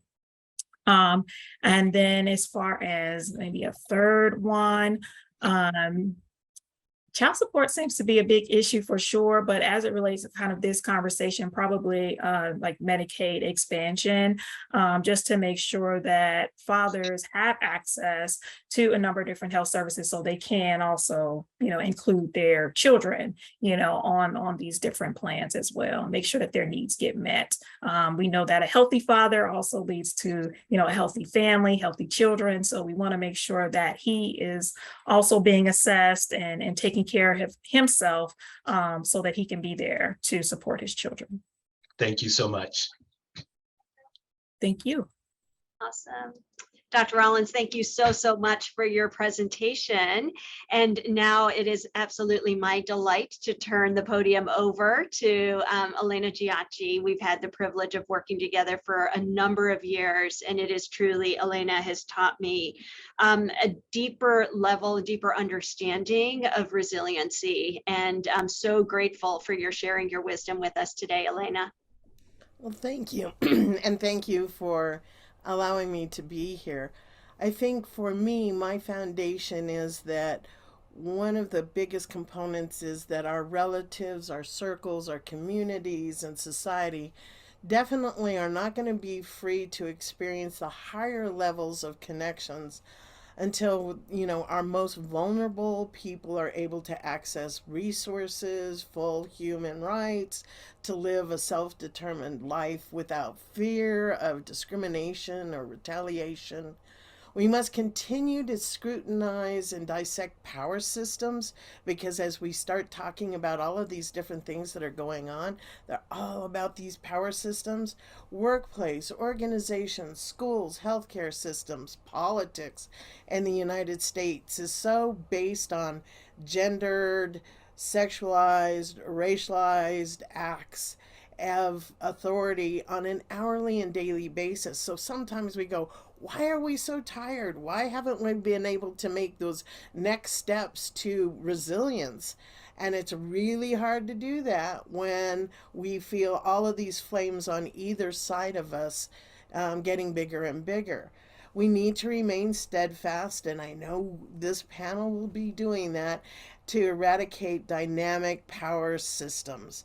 And then as far as maybe a third one, child support seems to be a big issue for sure, but as it relates to kind of this conversation, probably like Medicaid expansion, just to make sure that fathers have access to a number of different health services so they can also, include their children, on these different plans as well, make sure that their needs get met. We know that a healthy father also leads to, a healthy family, healthy children. So we want to make sure that he is also being assessed and taking care of himself so that he can be there to support his children. Thank you so much. Thank you. Awesome. Dr. Rollins, thank you so much for your presentation. And now it is absolutely my delight to turn the podium over to Elena Giacci. We've had the privilege of working together for a number of years, and it is truly, Elena has taught me a deeper level, deeper understanding of resiliency. And I'm so grateful for your sharing your wisdom with us today, Elena. Well, thank you. And thank you for allowing me to be here. I think for me, my foundation is that one of the biggest components is that our relatives, our circles, our communities, and society definitely are not going to be free to experience the higher levels of connections until, our most vulnerable people are able to access resources, full human rights, to live a self-determined life without fear of discrimination or retaliation. We must continue to scrutinize and dissect power systems, because as we start talking about all of these different things that are going on, they're all about these power systems: workplace, organizations, schools, healthcare systems, politics. And the United States is so based on gendered, sexualized, racialized acts of authority on an hourly and daily basis. So sometimes we go, why are we so tired? Why haven't we been able to make those next steps to resilience? And it's really hard to do that when we feel all of these flames on either side of us getting bigger and bigger. We need to remain steadfast, and I know this panel will be doing that, to eradicate dynamic power systems.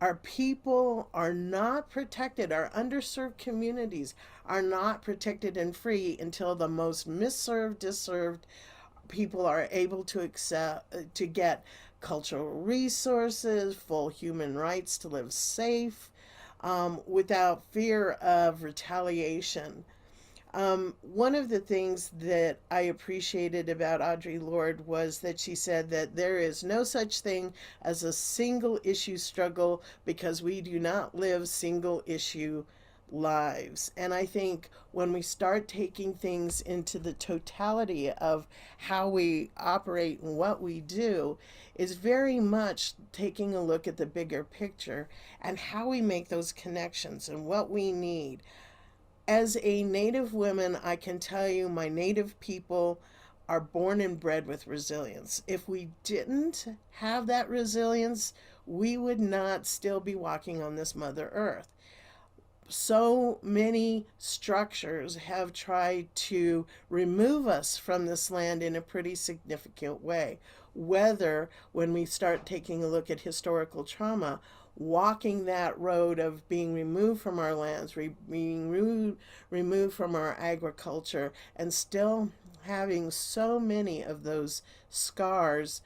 Our people are not protected. Our underserved communities are not protected and free until the most misserved, disserved people are able to get cultural resources, full human rights to live safe, without fear of retaliation. One of the things that I appreciated about Audre Lorde was that she said that there is no such thing as a single issue struggle, because we do not live single issue lives. And I think when we start taking things into the totality of how we operate and what we do, is very much taking a look at the bigger picture and how we make those connections and what we need. As a Native woman, I can tell you my Native people are born and bred with resilience. If we didn't have that resilience, we would not still be walking on this Mother Earth. So many structures have tried to remove us from this land in a pretty significant way. Whether, when we start taking a look at historical trauma, walking that road of being removed from our lands, being removed from our agriculture, and still having so many of those scars,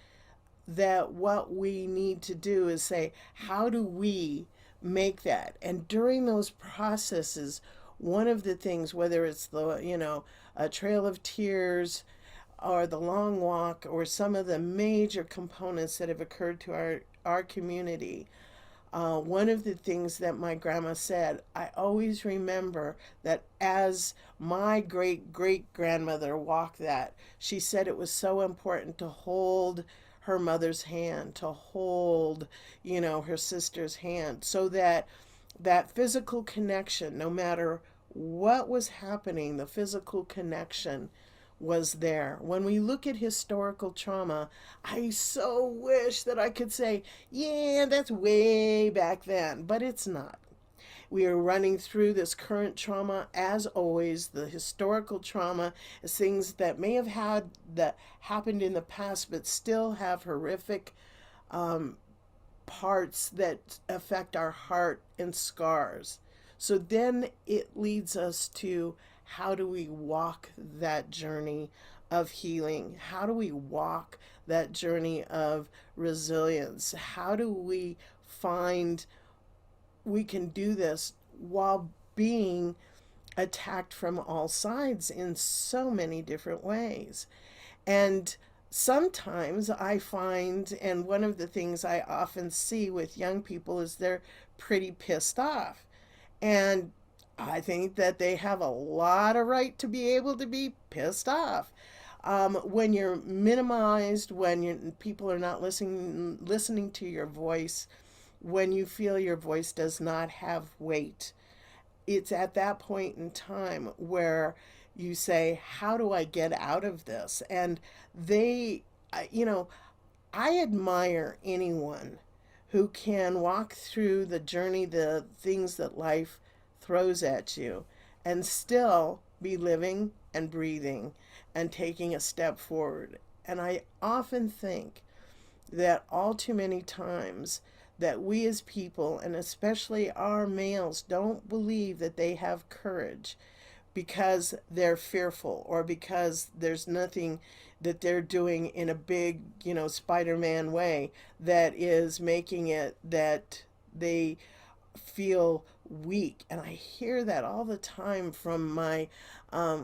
that what we need to do is say, how do we make that? And during those processes, one of the things, whether it's a Trail of Tears or the Long Walk, or some of the major components that have occurred to our community, one of the things that my grandma said, I always remember that as my great-great-grandmother walked that, she said it was so important to hold her mother's hand, to hold, her sister's hand, so that that physical connection, no matter what was happening, the physical connection was there. When we look at historical trauma, I so wish that I could say, yeah, that's way back then, but it's not. We are running through this current trauma. As always, the historical trauma is things that may have happened in the past, but still have horrific parts that affect our heart and scars. So then it leads us to, how do we walk that journey of healing? How do we walk that journey of resilience? How do we find we can do this while being attacked from all sides in so many different ways? And sometimes I find, and one of the things I often see with young people, is they're pretty pissed off. And I think that they have a lot of right to be able to be pissed off. When you're minimized, when people are not listening to your voice, when you feel your voice does not have weight, it's at that point in time where you say, how do I get out of this? And you know, I admire anyone who can walk through the journey, the things that life throws at you, and still be living and breathing and taking a step forward. And I often think that all too many times that we as people, and especially our males, don't believe that they have courage because they're fearful or because there's nothing that they're doing in a big, Spider-Man way that is making it that they feel weak. And I hear that all the time from my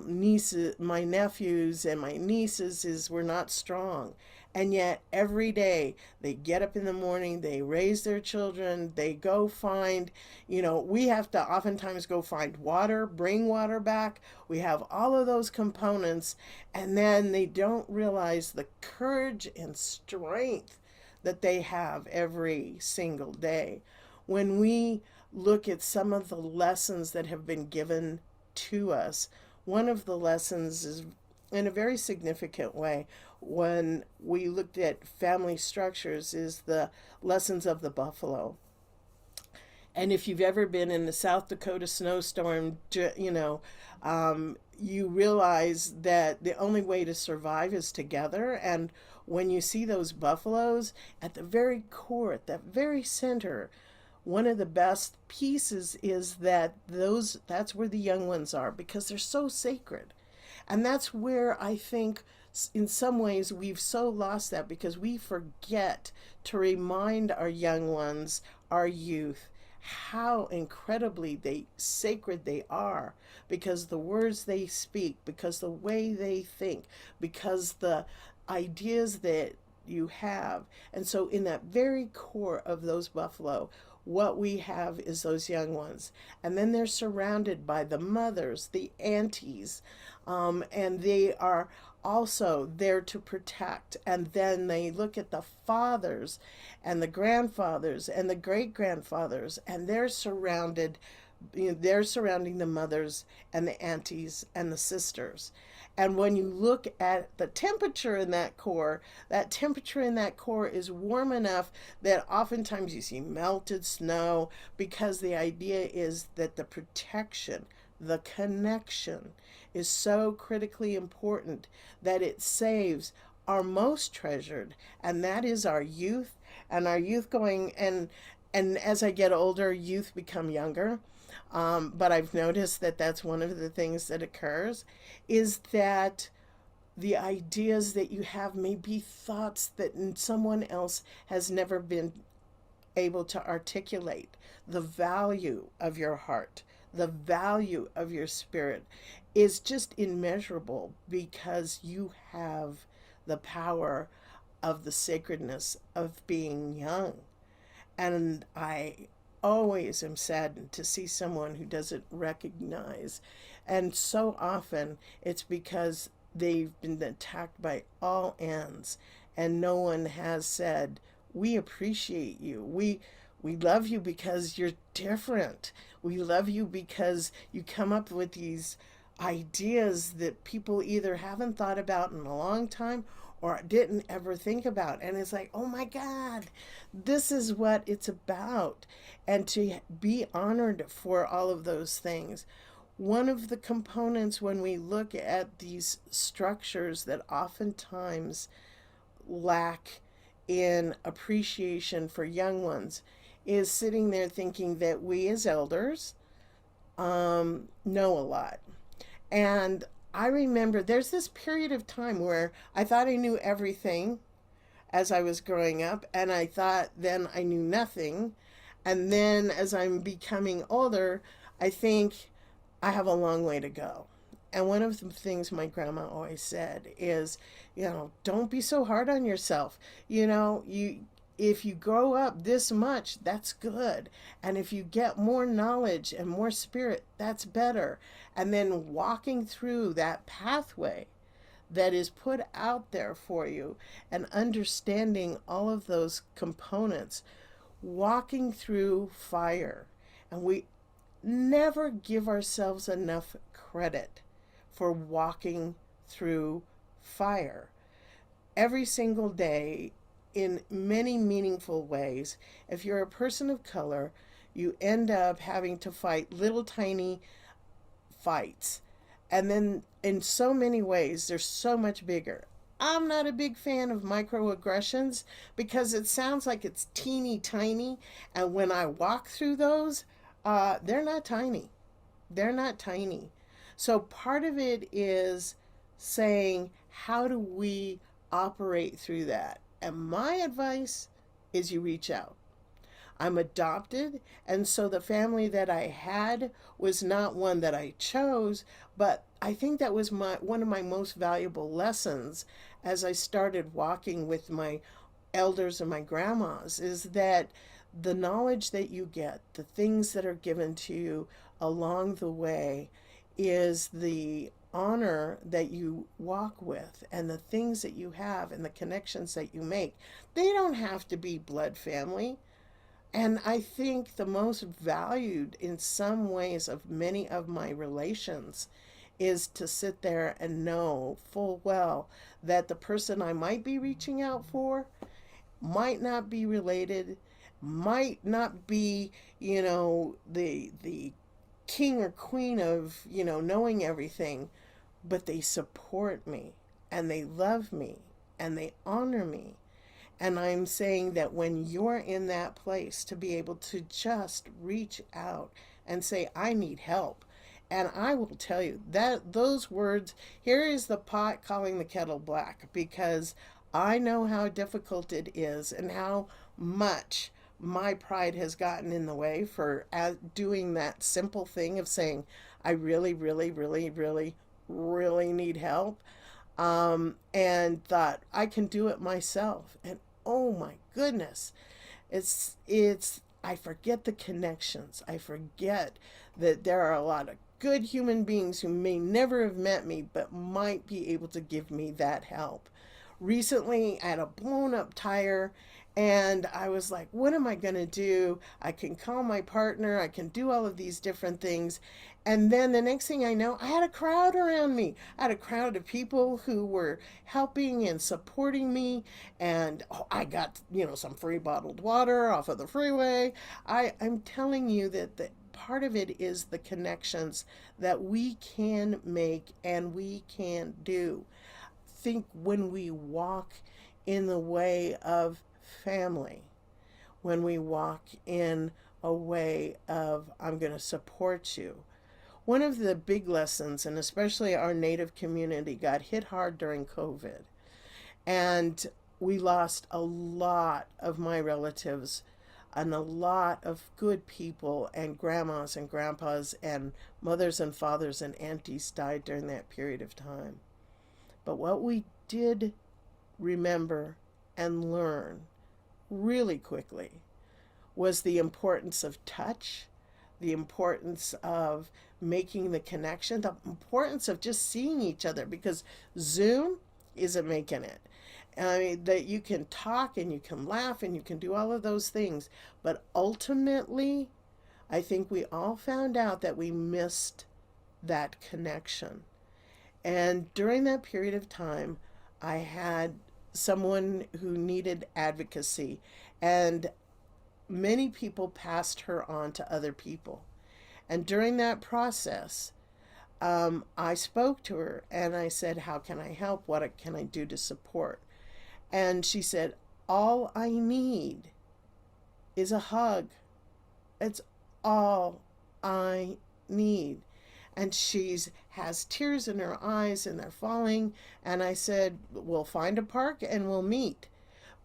nieces, my nephews and my nieces, is we're not strong. And yet every day they get up in the morning, they raise their children, they go find, we have to oftentimes go find water, bring water back. We have all of those components, and then they don't realize the courage and strength that they have every single day. When we look at some of the lessons that have been given to us, one of the lessons is in a very significant way when we looked at family structures is the lessons of the buffalo. And if you've ever been in the South Dakota snowstorm, you realize that the only way to survive is together. And when you see those buffaloes at the very core, at that very center, one of the best pieces is that that's where the young ones are, because they're so sacred. And that's where I think in some ways we've so lost that, because we forget to remind our young ones, our youth, how incredibly sacred they are, because the words they speak, because the way they think, because the ideas that you have. And so in that very core of those buffalo, what we have is those young ones. And then they're surrounded by the mothers, the aunties, and they are also there to protect. And then they look at the fathers and the grandfathers and the great grandfathers, and they're surrounding the mothers and the aunties and the sisters. And when you look at the temperature in that core is warm enough that oftentimes you see melted snow, because the idea is that the protection, the connection is so critically important that it saves our most treasured, and that is our youth. And our youth and as I get older, youth become younger. But I've noticed that that's one of the things that occurs, is that the ideas that you have may be thoughts that someone else has never been able to articulate. The value of your heart, the value of your spirit is just immeasurable, because you have the power of the sacredness of being young. And I always am saddened to see someone who doesn't recognize. And so often it's because they've been attacked by all ends, and no one has said, we appreciate you. We love you because you're different. We love you because you come up with these ideas that people either haven't thought about in a long time or didn't ever think about. And it's like, oh my God, this is what it's about. And to be honored for all of those things. One of the components when we look at these structures that oftentimes lack in appreciation for young ones is sitting there thinking that we as elders know a lot. And I remember there's this period of time where I thought I knew everything as I was growing up, and I thought then I knew nothing. And then as I'm becoming older, I think I have a long way to go. And one of the things my grandma always said is, don't be so hard on yourself. if you grow up this much, that's good. And if you get more knowledge and more spirit, that's better. And then walking through that pathway that is put out there for you and understanding all of those components, walking through fire. And we never give ourselves enough credit for walking through fire. Every single day, in many meaningful ways. If you're a person of color, you end up having to fight little tiny fights. And then in so many ways, they're so much bigger. I'm not a big fan of microaggressions because it sounds like it's teeny tiny. And when I walk through those, they're not tiny. They're not tiny. So part of it is saying, how do we operate through that? And my advice is you reach out. I'm adopted, and so the family that I had was not one that I chose, but I think that was one of my most valuable lessons as I started walking with my elders and my grandmas, is that the knowledge that you get, the things that are given to you along the way, is the honor that you walk with and the things that you have and the connections that you make. They don't have to be blood family. And I think the most valued in some ways of many of my relations is to sit there and know full well that the person I might be reaching out for might not be related, might not be, the king or queen of, knowing everything, but they support me and they love me and they honor me. And I'm saying that when you're in that place, to be able to just reach out and say, I need help. And I will tell you that those words, here is the pot calling the kettle black, because I know how difficult it is and how much my pride has gotten in the way for doing that simple thing of saying, I really, really, really, really, really need help. And thought I can do it myself. And oh my goodness, I forget the connections. I forget that there are a lot of good human beings who may never have met me, but might be able to give me that help. Recently, I had a blown up tire and I was like, what am I going to do? I can call my partner. I can do all of these different things. And then the next thing I know, I had a crowd around me. I had a crowd of people who were helping and supporting me. And I got, some free bottled water off of the freeway. I'm telling you that part of it is the connections that we can make and we can do. Think when we walk in the way of family, when we walk in a way of, I'm going to support you. One of the big lessons, and especially our Native community, got hit hard during COVID. And we lost a lot of my relatives and a lot of good people, and grandmas and grandpas and mothers and fathers and aunties died during that period of time. But what we did remember and learn really quickly was the importance of touch, the importance of making the connection, the importance of just seeing each other, because Zoom isn't making it. I mean, that you can talk and you can laugh and you can do all of those things, but ultimately, I think we all found out that we missed that connection. And during that period of time, I had someone who needed advocacy, and many people passed her on to other people. And during that process, I spoke to her and I said, how can I help? What can I do to support? And she said, all I need is a hug. It's all I need. And she has tears in her eyes and they're falling. And I said, we'll find a park and we'll meet.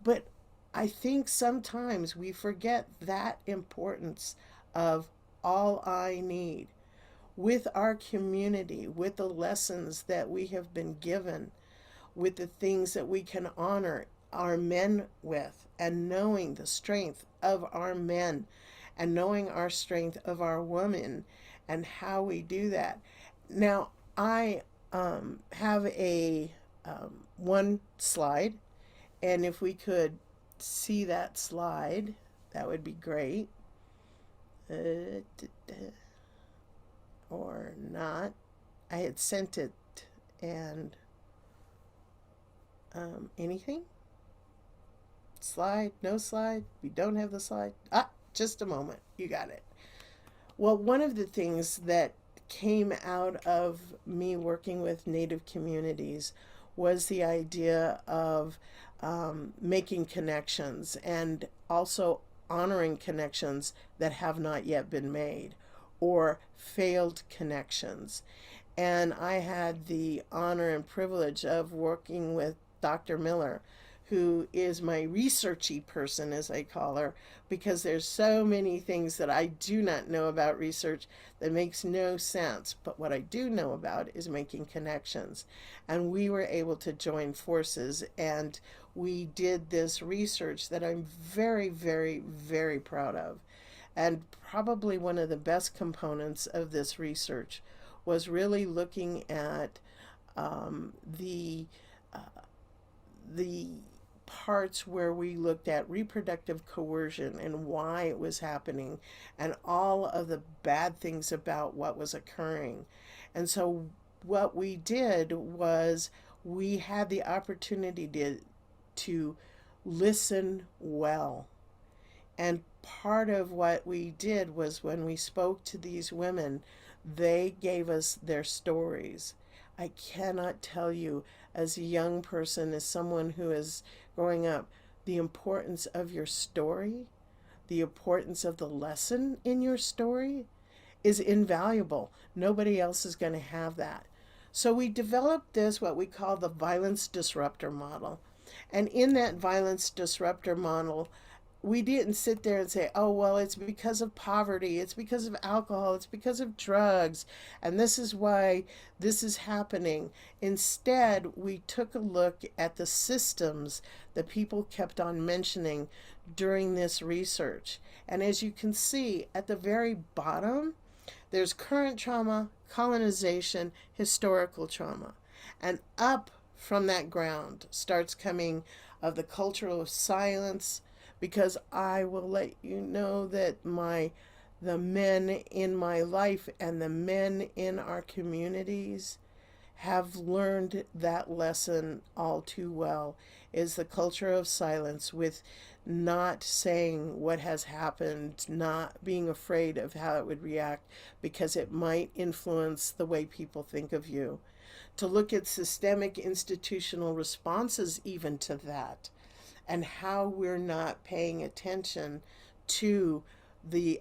But I think sometimes we forget that importance of all I need. With our community, with the lessons that we have been given, with the things that we can honor, our men with, and knowing the strength of our men, and knowing our strength of our women, and how we do that. Now, I have a one slide, and if we could see that slide, that would be great. Or not. I had sent it, and anything? Slide? No slide? We don't have the slide? Ah, just a moment. You got it. Well, one of the things that came out of me working with Native communities was the idea of making connections, and also honoring connections that have not yet been made, or failed connections. And I had the honor and privilege of working with Dr. Miller, who is my researchy person, as I call her, because there's so many things that I do not know about research that makes no sense. But what I do know about is making connections. And we were able to join forces, and we did this research that I'm very, very, very proud of. And probably one of the best components of this research was really looking at the parts where we looked at reproductive coercion and why it was happening, and all of the bad things about what was occurring. And so what we did was we had the opportunity to listen well. And part of what we did was, when we spoke to these women, they gave us their stories. I cannot tell you, as a young person, as someone who is growing up, the importance of your story, the importance of the lesson in your story is invaluable. Nobody else is going to have that. So we developed this, what we call the violence disruptor model. And in that violence disruptor model, we didn't sit there and say, oh, well, it's because of poverty, it's because of alcohol, it's because of drugs, and this is why this is happening. Instead, we took a look at the systems that people kept on mentioning during this research. And as you can see at the very bottom, there's current trauma, colonization, historical trauma. And up from that ground starts coming of the culture of silence, because I will let you know that the men in my life and the men in our communities have learned that lesson all too well, is the culture of silence, with not saying what has happened, not being afraid of how it would react, because it might influence the way people think of you. To look at systemic institutional responses even to that, and how we're not paying attention to the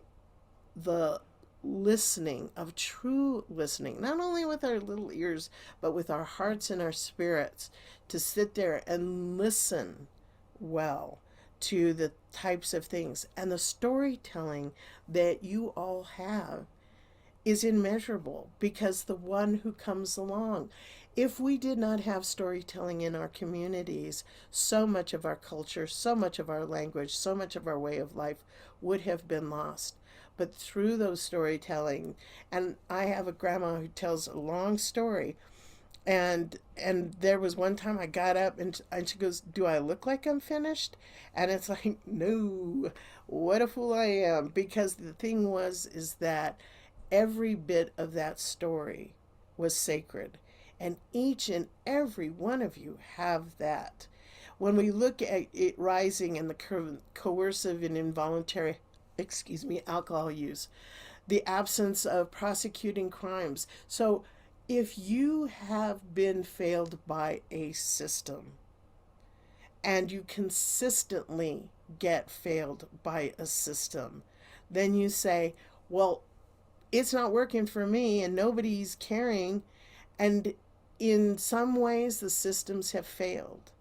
listening, of true listening, not only with our little ears, but with our hearts and our spirits, to sit there and listen well to the types of things. And the storytelling that you all have is immeasurable, because the one who comes along, if we did not have storytelling in our communities, so much of our culture, so much of our language, so much of our way of life would have been lost. But through those storytelling, and I have a grandma who tells a long story, and there was one time I got up and she goes, do I look like I'm finished? And it's like, no, what a fool I am. Because the thing is that every bit of that story was sacred. And each and every one of you have that. When we look at it rising in the coercive and involuntary, alcohol use, the absence of prosecuting crimes. So if you have been failed by a system, and you consistently get failed by a system, then you say, well, it's not working for me and nobody's caring. And in some ways, the systems have failed.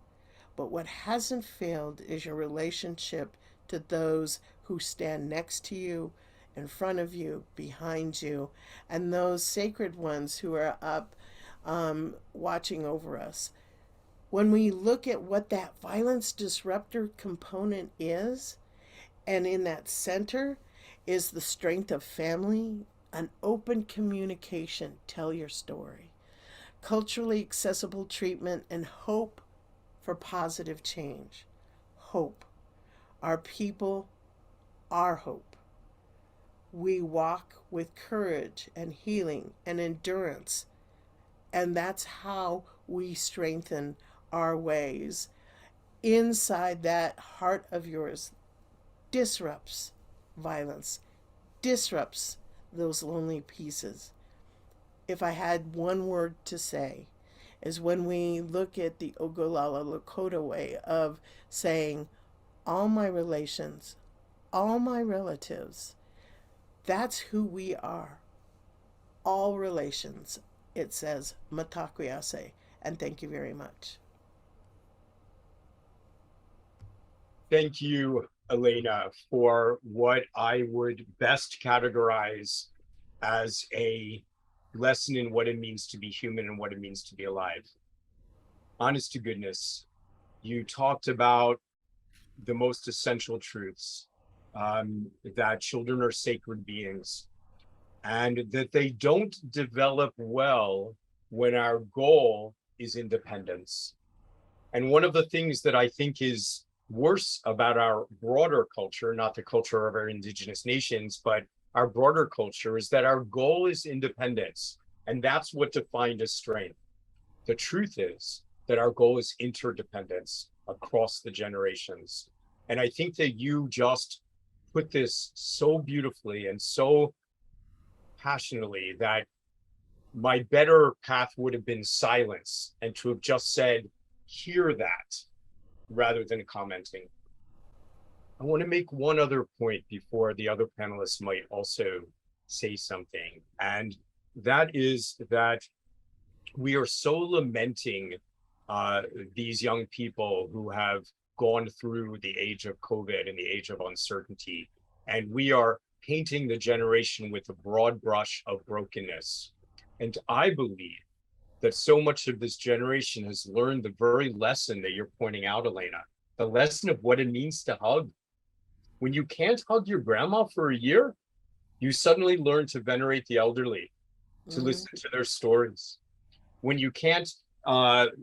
But what hasn't failed is your relationship to those who stand next to you, in front of you, behind you, and those sacred ones who are up watching over us. When we look at what that violence disruptor component is, and in that center is the strength of family, an open communication, tell your story, culturally accessible treatment, and hope for positive change. Hope. Our people are hope. We walk with courage and healing and endurance, and that's how we strengthen our ways. Inside that heart of yours disrupts violence, disrupts those lonely pieces. If I had one word to say, is when we look at the Ogallala Lakota way of saying, all my relations, all my relatives, that's who we are. All relations. It says Matakwiyase, and thank you very much. Thank you, Elena, for what I would best categorize as a lesson in what it means to be human and what it means to be alive. Honest to goodness, you talked about the most essential truths, that children are sacred beings, and that they don't develop well when our goal is independence. And one of the things that I think is worse about our broader culture, not the culture of our indigenous nations, but our broader culture, is that our goal is independence. And that's what defined as strength. The truth is that our goal is interdependence across the generations. And I think that you just put this so beautifully and so passionately that my better path would have been silence and to have just said, hear that, rather than commenting. I want to make one other point before the other panelists might also say something. And that is that we are so lamenting these young people who have gone through the age of COVID and the age of uncertainty. And we are painting the generation with a broad brush of brokenness. And I believe that so much of this generation has learned the very lesson that you're pointing out, Elena, the lesson of what it means to hug. When you can't hug your grandma for a year, you suddenly learn to venerate the elderly, to listen to their stories. When you can't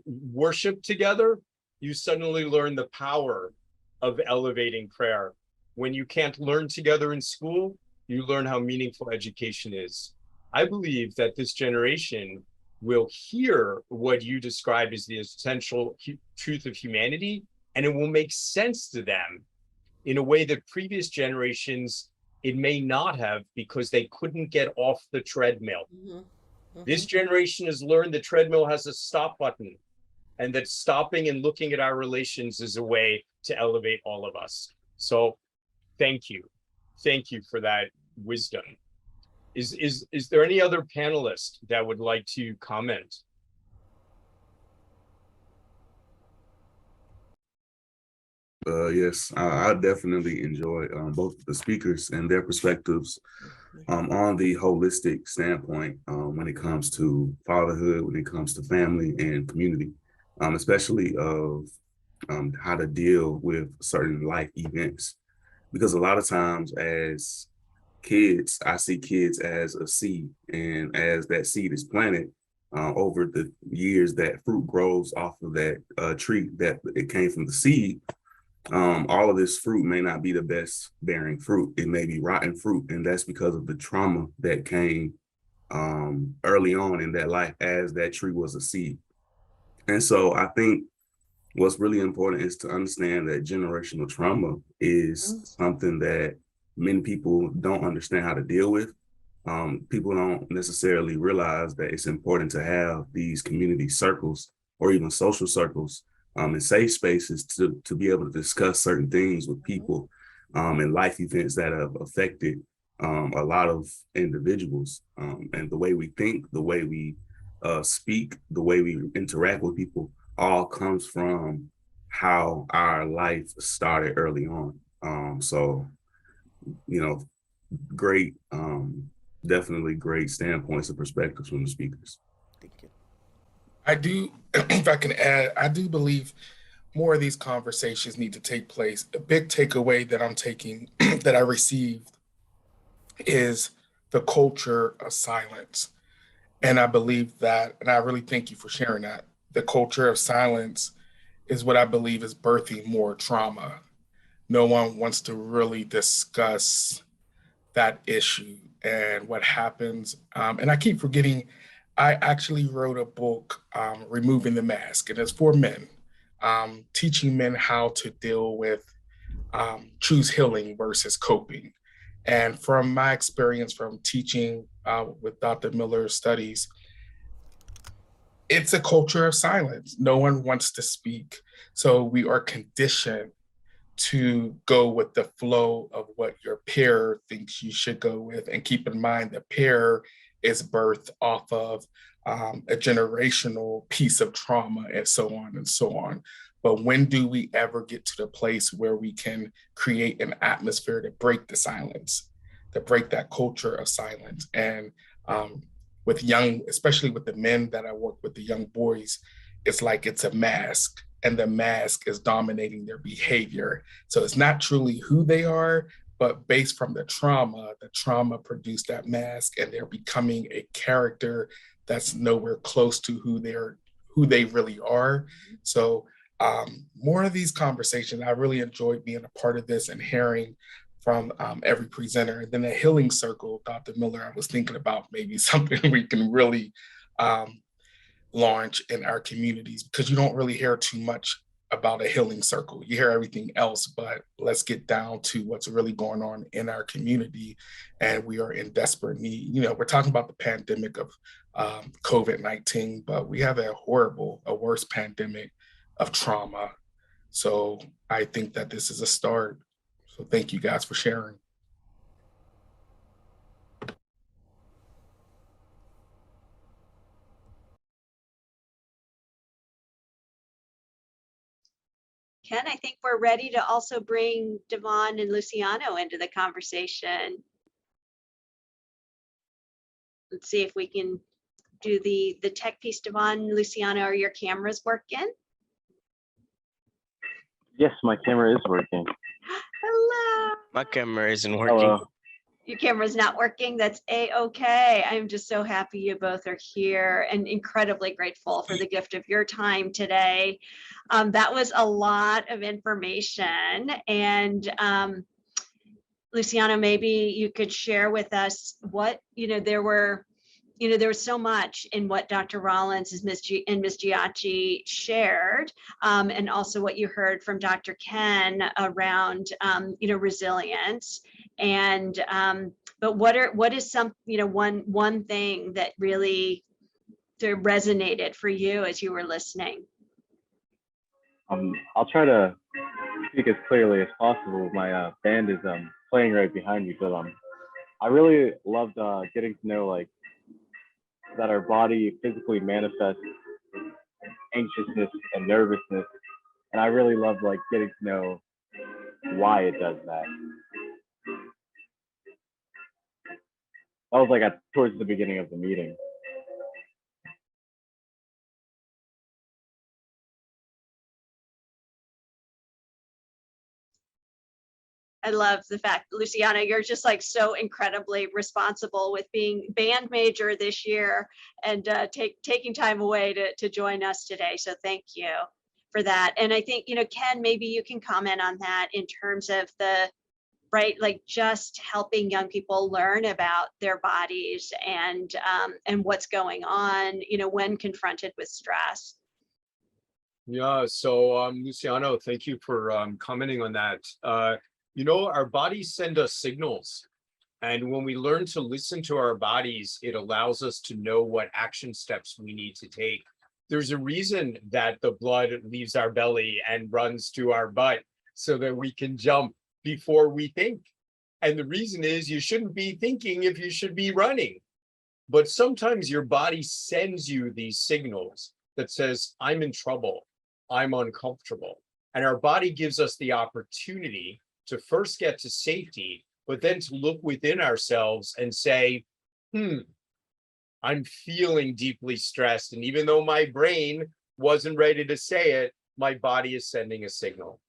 worship together, you suddenly learn the power of elevating prayer. When you can't learn together in school, you learn how meaningful education is. I believe that this generation will hear what you describe as the essential truth of humanity, and it will make sense to them in a way that previous generations, it may not have, because they couldn't get off the treadmill. This generation has learned the treadmill has a stop button, and that stopping and looking at our relations is a way to elevate all of us. So thank you. Thank you for that wisdom. Is there any other panelist that would like to comment? Yes, I definitely enjoy both the speakers and their perspectives on the holistic standpoint when it comes to fatherhood, when it comes to family and community, especially of how to deal with certain life events. Because a lot of times as kids, I see kids as a seed, and as that seed is planted, over the years, that fruit grows off of that tree that it came from the seed. All of this fruit may not be the best bearing fruit. It may be rotten fruit, and that's because of the trauma that came early on in that life as that tree was a seed. And so I think what's really important is to understand that generational trauma is something that many people don't understand how to deal with. People don't necessarily realize that it's important to have these community circles or even social circles and safe spaces to be able to discuss certain things with people and life events that have affected a lot of individuals. And the way we think, the way we speak, the way we interact with people all comes from how our life started early on. So, you know, great, definitely great standpoints and perspectives from the speakers. Thank you. I do, if I can add, I do believe more of these conversations need to take place. A big takeaway that I'm taking, that I received, is the culture of silence. And I believe that, and I really thank you for sharing that. The culture of silence is what I believe is birthing more trauma. No one wants to really discuss that issue and what happens. And I keep forgetting, I actually wrote a book, Removing the Mask, and it's for men, teaching men how to deal with choose healing versus coping. And from my experience from teaching with Dr. Miller's studies, it's a culture of silence. No one wants to speak. So we are conditioned to go with the flow of what your peer thinks you should go with. And keep in mind, the peer is birthed off of a generational piece of trauma and so on and so on. But when do we ever get to the place where we can create an atmosphere to break the silence, to break that culture of silence? And with young, especially with the men that I work with, the young boys, it's like it's a mask, and the mask is dominating their behavior. So it's not truly who they are, but based from the trauma produced that mask, and they're becoming a character that's nowhere close to who they really are. So more of these conversations. I really enjoyed being a part of this and hearing from every presenter. And then the healing circle, Dr. Miller, I was thinking about maybe something we can really launch in our communities, because you don't really hear too much about a healing circle. You hear everything else, but let's get down to what's really going on in our community. And we are in desperate need. You know, we're talking about the pandemic of COVID-19, but we have a worse pandemic of trauma. So I think that this is a start. So thank you guys for sharing. Ken, I think we're ready to also bring Devon and Luciano into the conversation. Let's see if we can do the tech piece. Devon, Luciano, are your cameras working? Yes, my camera is working. Hello. My camera isn't working. Hello. Your camera's not working. That's a-okay. I'm just so happy you both are here and incredibly grateful for the gift of your time today. That was a lot of information. And Luciano, maybe you could share with us what, there was so much in what Dr. Rollins and Ms. Giacci shared, and also what you heard from Dr. Ken around, resilience. And but what is some, one thing that really resonated for you as you were listening? I'll try to speak as clearly as possible. My band is playing right behind me, but I really loved getting to know like that our body physically manifests anxiousness and nervousness, and I really loved like getting to know why it does that. That was like towards the beginning of the meeting. I love the fact, Luciano, you're just like so incredibly responsible with being band major this year and taking time away to join us today. So thank you for that. And I think, Ken, maybe you can comment on that in terms of like just helping young people learn about their bodies and what's going on, when confronted with stress. Yeah, so Luciano, thank you for commenting on that. Our bodies send us signals. And when we learn to listen to our bodies, it allows us to know what action steps we need to take. There's a reason that the blood leaves our belly and runs to our butt so that we can jump before we think. And the reason is you shouldn't be thinking if you should be running. But sometimes your body sends you these signals that says, I'm in trouble, I'm uncomfortable. And our body gives us the opportunity to first get to safety, but then to look within ourselves and say, I'm feeling deeply stressed. And even though my brain wasn't ready to say it, my body is sending a signal.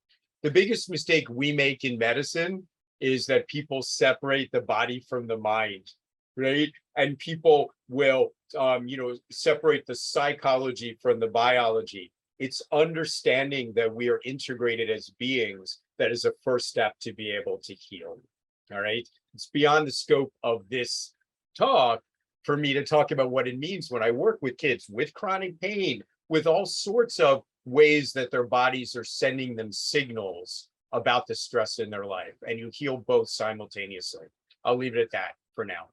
The biggest mistake we make in medicine is that people separate the body from the mind, right? And people will, separate the psychology from the biology. It's understanding that we are integrated as beings that is a first step to be able to heal. All right. It's beyond the scope of this talk for me to talk about what it means when I work with kids with chronic pain, with all sorts of ways that their bodies are sending them signals about the stress in their life, and you heal both simultaneously. I'll leave it at that for now.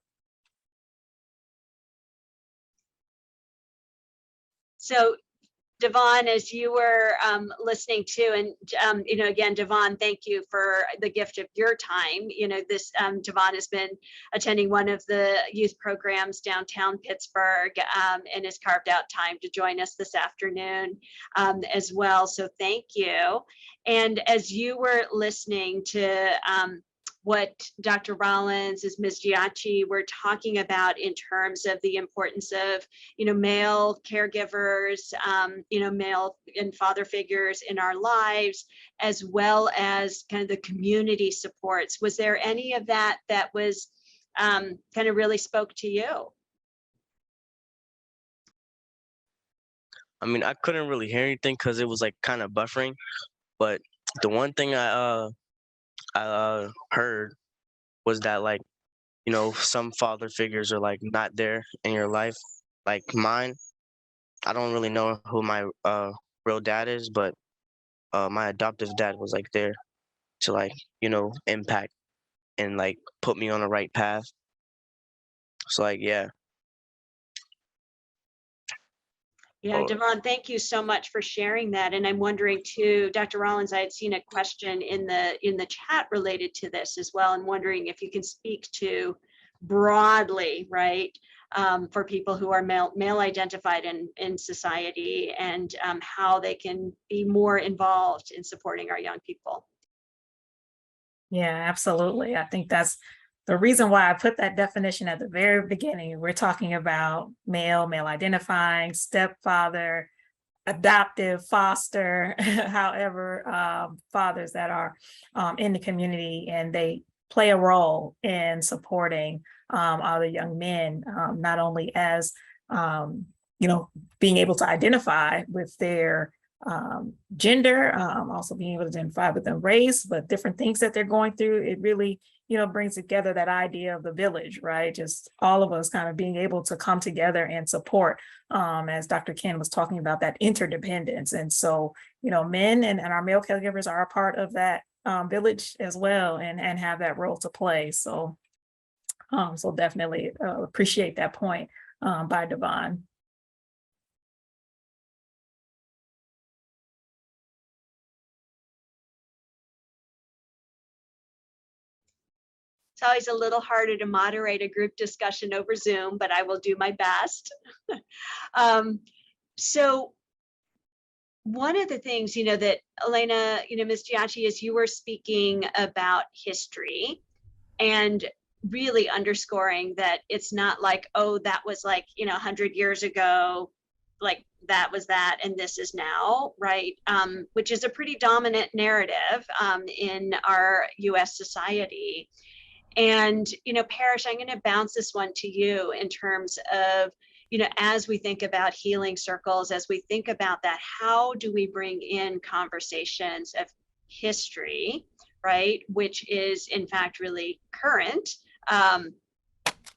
So Devon, as you were listening to, and again, Devon, thank you for the gift of your time. Devon has been attending one of the youth programs downtown Pittsburgh and has carved out time to join us this afternoon as well. So thank you. And as you were listening to what Dr. Rollins, as Ms. Giacci were talking about in terms of the importance of, male caregivers, male and father figures in our lives, as well as kind of the community supports. Was there any of that that was kind of really spoke to you? I mean, I couldn't really hear anything because it was like kind of buffering, but the one thing I heard was that, like, some father figures are like not there in your life, like mine. I don't really know who my real dad is, but my adoptive dad was like there to, like, impact and like put me on the right path. So like, yeah. Yeah, Devon, thank you so much for sharing that. And I'm wondering too, Dr. Rollins, I had seen a question in the chat related to this as well. I'm wondering if you can speak to broadly, right, for people who are male identified in society, and how they can be more involved in supporting our young people. Yeah, absolutely. I think that's the reason why I put that definition at the very beginning. We're talking about male identifying, stepfather, adoptive, foster, however, fathers that are in the community, and they play a role in supporting other young men, not only as, being able to identify with their gender, also being able to identify with their race, but different things that they're going through. It really, brings together that idea of the village, right? Just all of us kind of being able to come together and support, as Dr. Ken was talking about, that interdependence. And so, men and our male caregivers are a part of that village as well, and have that role to play. So, so definitely appreciate that point by Devon. It's always a little harder to moderate a group discussion over Zoom, but I will do my best. So one of the things, that Elena, Ms. Giacci, as you were speaking about history and really underscoring that it's not like, oh, that was like, 100 years ago, like that was that and this is now, right? Which is a pretty dominant narrative in our US society. And, Parish, I'm going to bounce this one to you in terms of, as we think about healing circles, as we think about that, how do we bring in conversations of history, right? Which is in fact really current,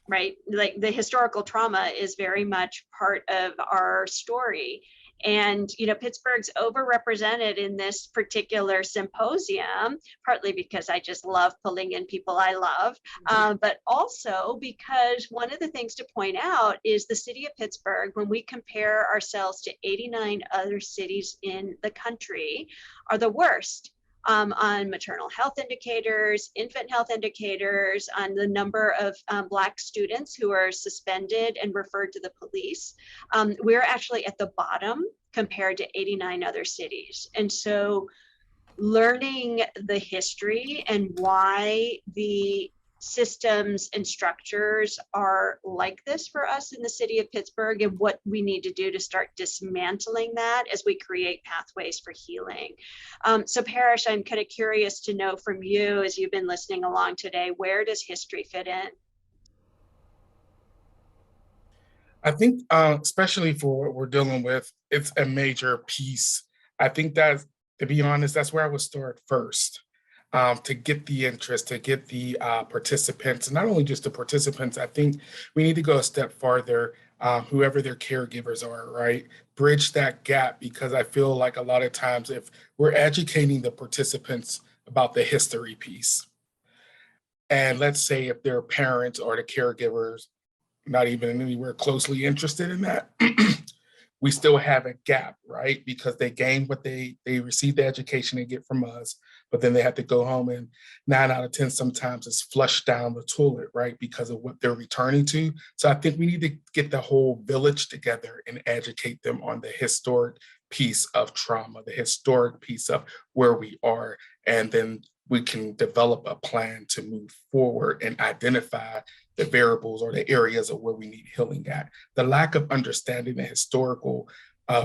right? Like the historical trauma is very much part of our story. And, Pittsburgh's overrepresented in this particular symposium, partly because I just love pulling in people I love, but also because one of the things to point out is the city of Pittsburgh, when we compare ourselves to 89 other cities in the country, are the worst on maternal health indicators, infant health indicators, on the number of Black students who are suspended and referred to the police. We're actually at the bottom compared to 89 other cities. And so learning the history and why the systems and structures are like this for us in the city of Pittsburgh, and what we need to do to start dismantling that as we create pathways for healing. So Parish, I'm kind of curious to know from you, as you've been listening along today, where does history fit in? I think, especially for what we're dealing with, it's a major piece. I think that, to be honest, that's where I would start first. To get the interest, to get the participants, and not only just the participants, I think we need to go a step farther, whoever their caregivers are, right? Bridge that gap, because I feel like a lot of times if we're educating the participants about the history piece, and let's say if their parents or the caregivers not even anywhere closely interested in that, we still have a gap, right? Because they gain what they receive the education they get from us, but then they have to go home, and 9 out of 10 sometimes it's flushed down the toilet, right? Because of what they're returning to. So I think we need to get the whole village together and educate them on the historic piece of trauma, the historic piece of where we are, and then we can develop a plan to move forward and identify the variables or the areas of where we need healing at. The lack of understanding the historical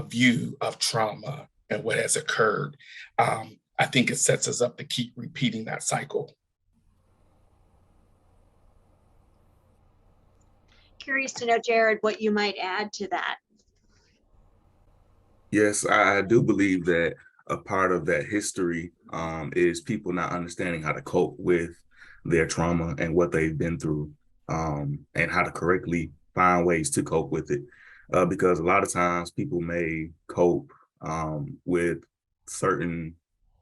view of trauma and what has occurred, I think it sets us up to keep repeating that cycle. Curious to know, Jared, what you might add to that. Yes, I do believe that a part of that history is people not understanding how to cope with their trauma and what they've been through, and how to correctly find ways to cope with it. Because a lot of times people may cope with certain,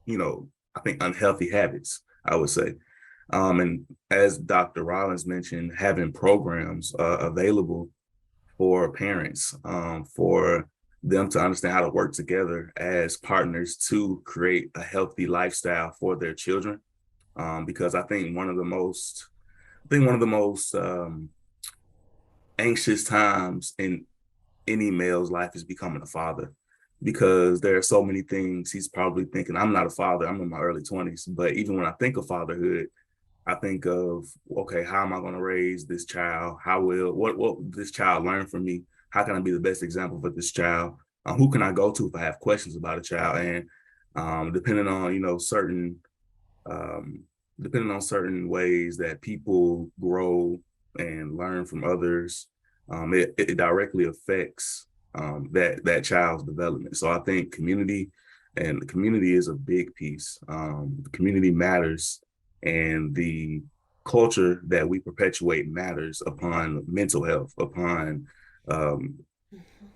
I think unhealthy habits, I would say. And as Dr. Rollins mentioned, having programs available for parents, for them to understand how to work together as partners to create a healthy lifestyle for their children. Because I think one of the most anxious times in any male's life is becoming a father, because there are so many things he's probably thinking. I'm not a father, I'm in my early 20s, but even when I think of fatherhood, I think of, okay, how am I going to raise this child? What will this child learn from me? How can I be the best example for this child? Who can I go to if I have questions about a child? And depending on, depending on certain ways that people grow and learn from others, it directly affects that child's development. So I think community is a big piece. Community matters, and the culture that we perpetuate matters upon mental health, upon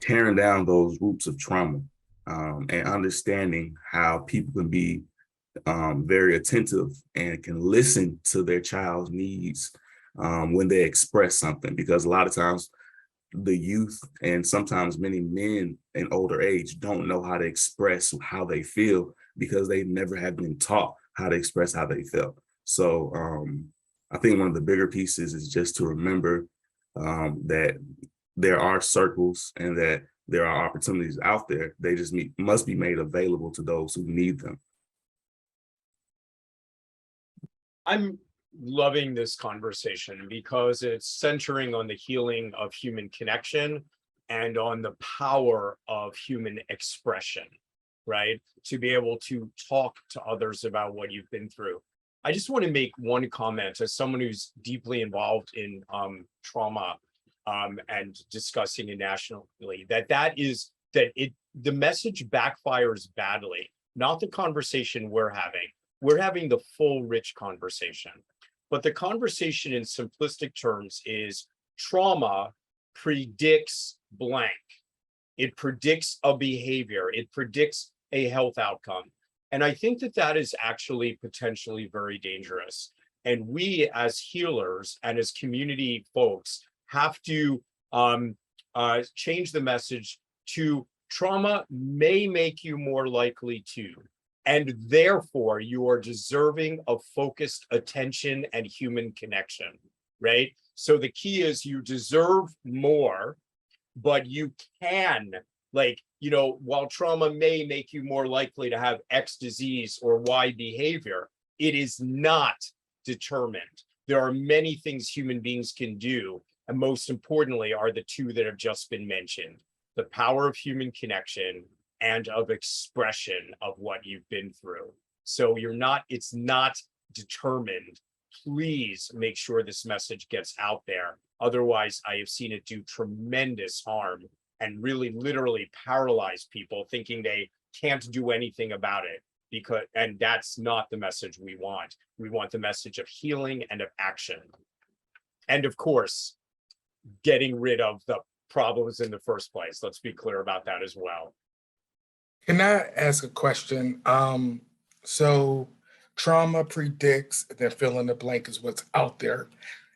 tearing down those roots of trauma, and understanding how people can be very attentive and can listen to their child's needs when they express something. Because a lot of times the youth, and sometimes many men in older age, don't know how to express how they feel because they never have been taught how to express how they felt. So I think one of the bigger pieces is just to remember that there are circles and that there are opportunities out there. They just must be made available to those who need them. I'm loving this conversation because it's centering on the healing of human connection and on the power of human expression, right? To be able to talk to others about what you've been through. I just want to make one comment as someone who's deeply involved in trauma and discussing it nationally, the message backfires badly, not the conversation we're having. We're having the full, rich conversation. But the conversation in simplistic terms is trauma predicts blank. It predicts a behavior. It predicts a health outcome. And I think that is actually potentially very dangerous. And we as healers and as community folks have to change the message to trauma may make you more likely to. And therefore, you are deserving of focused attention and human connection, right? So the key is you deserve more, but you can, while trauma may make you more likely to have X disease or Y behavior, it is not determined. there are many things human beings can do. And most importantly are the two that have just been mentioned, the power of human connection and of expression of what you've been through. So it's not determined. Please make sure this message gets out there. Otherwise, I have seen it do tremendous harm and really literally paralyze people thinking they can't do anything about it, and that's not the message we want. We want the message of healing and of action. And of course, getting rid of the problems in the first place. Let's be clear about that as well. Can I ask a question? So trauma predicts, and then fill in the blank is what's out there.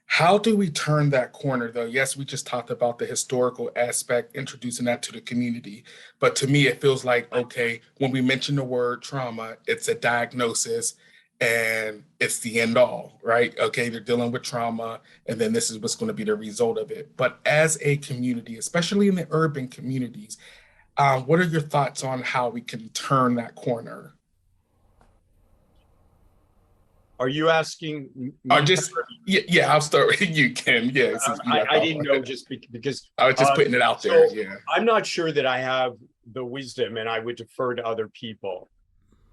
How do we turn that corner though? Yes, we just talked about the historical aspect, introducing that to the community. But to me, it feels like, okay, when we mention the word trauma, it's a diagnosis and it's the end all, right? Okay, they're dealing with trauma and then this is what's going to be the result of it. But as a community, especially in the urban communities, what are your thoughts on how we can turn that corner? Are you asking me? Yeah, I'll start with you, Ken. Yeah, I didn't know just because I was just putting it out there. Yeah, I'm not sure that I have the wisdom, and I would defer to other people.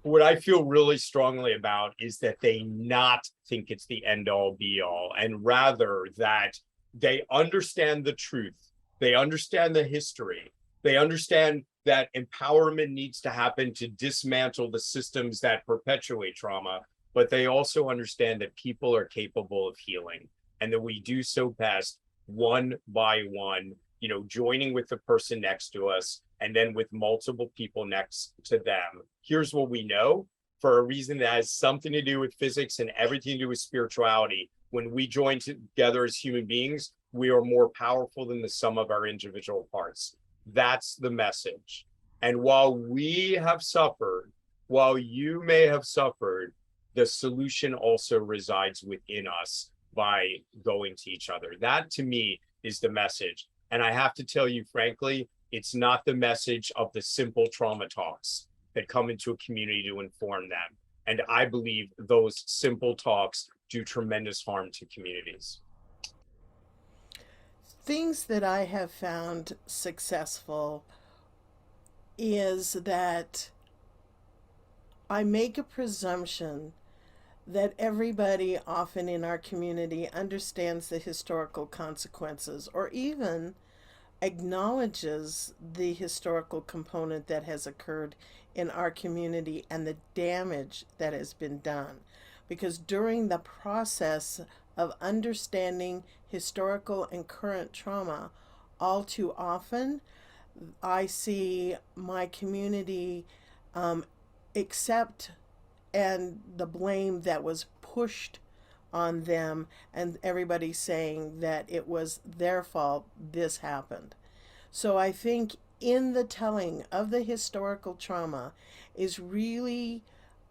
What I feel really strongly about is that they not think it's the end all be all, and rather that they understand the truth, they understand the history, they understand that empowerment needs to happen to dismantle the systems that perpetuate trauma. But they also understand that people are capable of healing and that we do so best one by one, joining with the person next to us and then with multiple people next to them. Here's what we know for a reason that has something to do with physics and everything to do with spirituality. When we join together as human beings, we are more powerful than the sum of our individual parts. That's the message. And while we have suffered, while you may have suffered, the solution also resides within us by going to each other. That to me is the message. And I have to tell you, frankly, it's not the message of the simple trauma talks that come into a community to inform them. And I believe those simple talks do tremendous harm to communities. Things that I have found successful is that I make a presumption that everybody often in our community understands the historical consequences or even acknowledges the historical component that has occurred in our community and the damage that has been done. Because during the process of understanding historical and current trauma, all too often, I see my community accept and the blame that was pushed on them, and everybody saying that it was their fault this happened. So I think in the telling of the historical trauma is really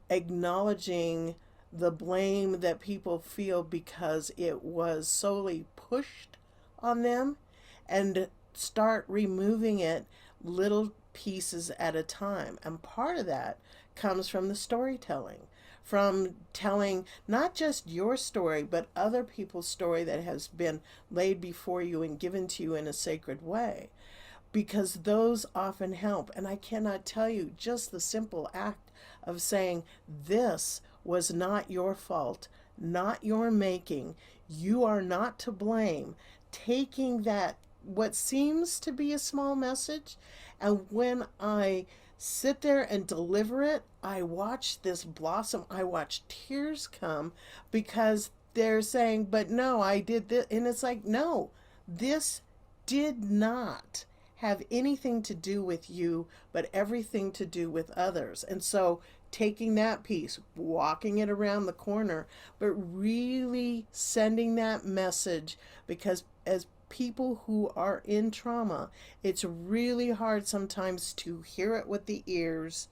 acknowledging the blame that people feel because it was solely pushed on them, and start removing it little pieces at a time. And part of that comes from the storytelling, from telling not just your story, but other people's story that has been laid before you and given to you in a sacred way, because those often help. And I cannot tell you, just the simple act of saying, this was not your fault, not your making, you are not to blame, taking that, what seems to be a small message, and when I sit there and deliver it, I watch this blossom. I watch tears come because they're saying, but no, I did this. And it's like, no, this did not have anything to do with you, but everything to do with others. And so taking that piece, walking it around the corner, but really sending that message, because as people who are in trauma, it's really hard sometimes to hear it with the ears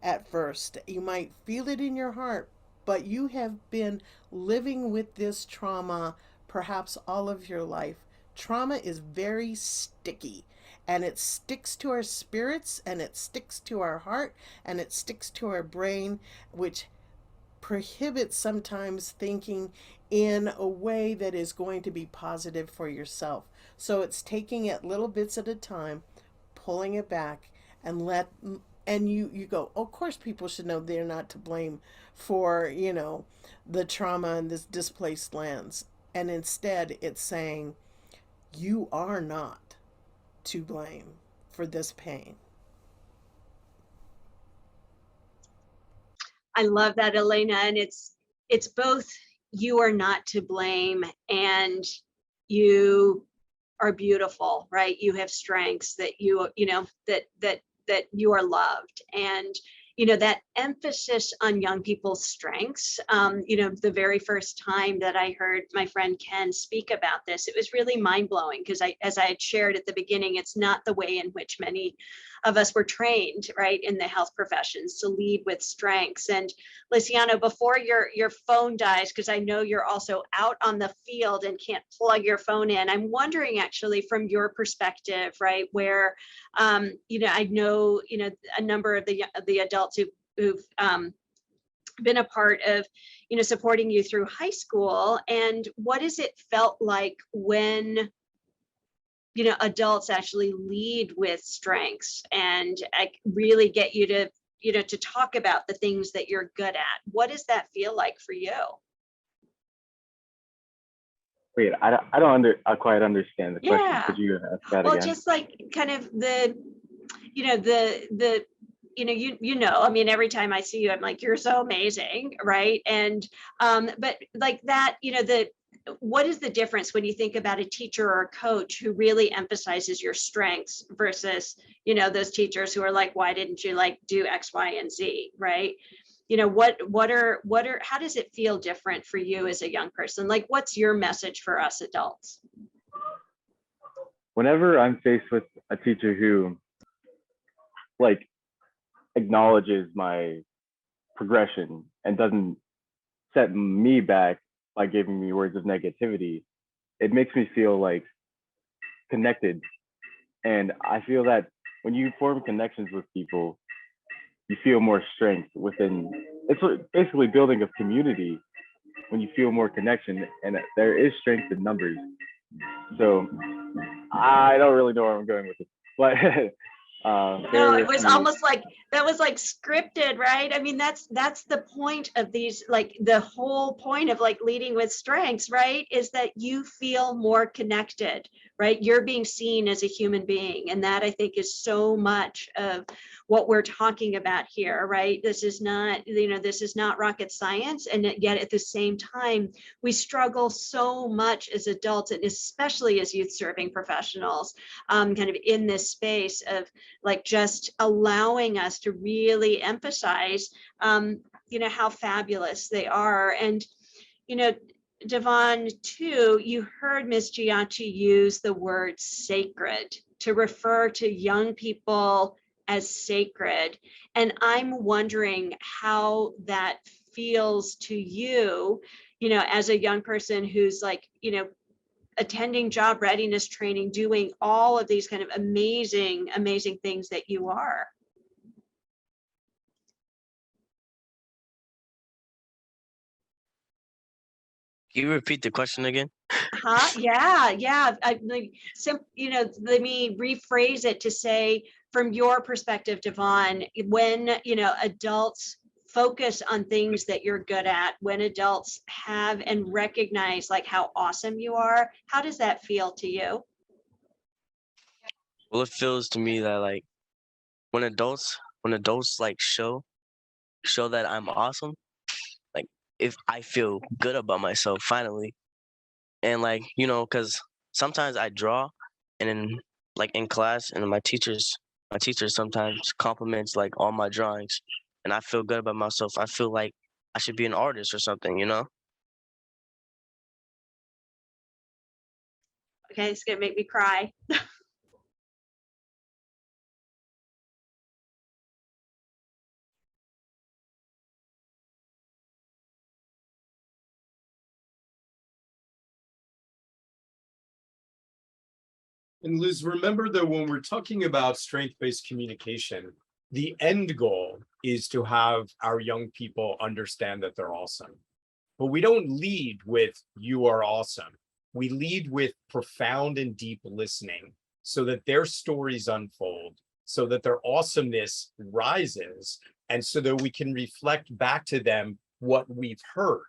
at first. You might feel it in your heart, but you have been living with this trauma perhaps all of your life. Trauma is very sticky, and it sticks to our spirits, and it sticks to our heart, and it sticks to our brain, which prohibits sometimes thinking in a way that is going to be positive for yourself. So it's taking it little bits at a time, pulling it back, and you go, of course people should know they're not to blame for, the trauma and this displaced lands. And instead it's saying, you are not to blame for this pain. I love that, Elena. And it's both you are not to blame and you are beautiful, right? You have strengths that that you are loved. And that emphasis on young people's strengths, the very first time that I heard my friend Ken speak about this, it was really mind-blowing because as I had shared at the beginning, it's not the way in which many of us were trained, right, in the health professions to lead with strengths. And Luciano, before your phone dies, because I know you're also out on the field and can't plug your phone in, I'm wondering actually from your perspective, right, where I know a number of the adults who've been a part of supporting you through high school, and what has it felt like when adults actually lead with strengths and really get you to to talk about the things that you're good at? What does that feel like for you? Wait, I don't quite understand the question. Yeah. Could you ask that Well, again? just like kind of I mean, every time I see you, I'm like, you're so amazing, right? And but like that, what is the difference when you think about a teacher or a coach who really emphasizes your strengths versus those teachers who are like, why didn't you do X, Y, and Z, right? How does it feel different for you as a young person? Like, what's your message for us adults? Whenever I'm faced with a teacher who acknowledges my progression and doesn't set me back by giving me words of negativity, it makes me feel connected. And I feel that when you form connections with people, you feel more strength within. It's basically building a community when you feel more connection, and there is strength in numbers. So I don't really know where I'm going with this, but no, it was almost like that was scripted, right? I mean, that's the point of these, the whole point of leading with strengths, right? Is that you feel more connected, right? You're being seen as a human being. And that I think is so much of what we're talking about here, right? This is not, this is not rocket science. And yet at the same time, we struggle so much as adults, and especially as youth serving professionals, kind of in this space of just allowing us to really emphasize, how fabulous they are. And, Devon, too, you heard Ms. Giacci use the word sacred to refer to young people as sacred. And I'm wondering how that feels to you, as a young person who's attending job readiness training, doing all of these kind of amazing things that you are. Can you repeat the question again? Yeah. Let me rephrase it to say, from your perspective, Devon, when adults focus on things that you're good at, when adults have and recognize how awesome you are, how does that feel to you? Well, it feels to me that when adults show that I'm awesome, if I feel good about myself finally. And because sometimes I draw, and then in class, and my teachers sometimes compliments all my drawings, and I feel good about myself. I feel like I should be an artist or something, Okay, it's gonna make me cry. And Liz, remember that when we're talking about strength-based communication, The end goal is to have our young people understand that they're awesome. But we don't lead with "you are awesome." We lead with profound and deep listening so that their stories unfold, so that their awesomeness rises, and so that we can reflect back to them what we've heard.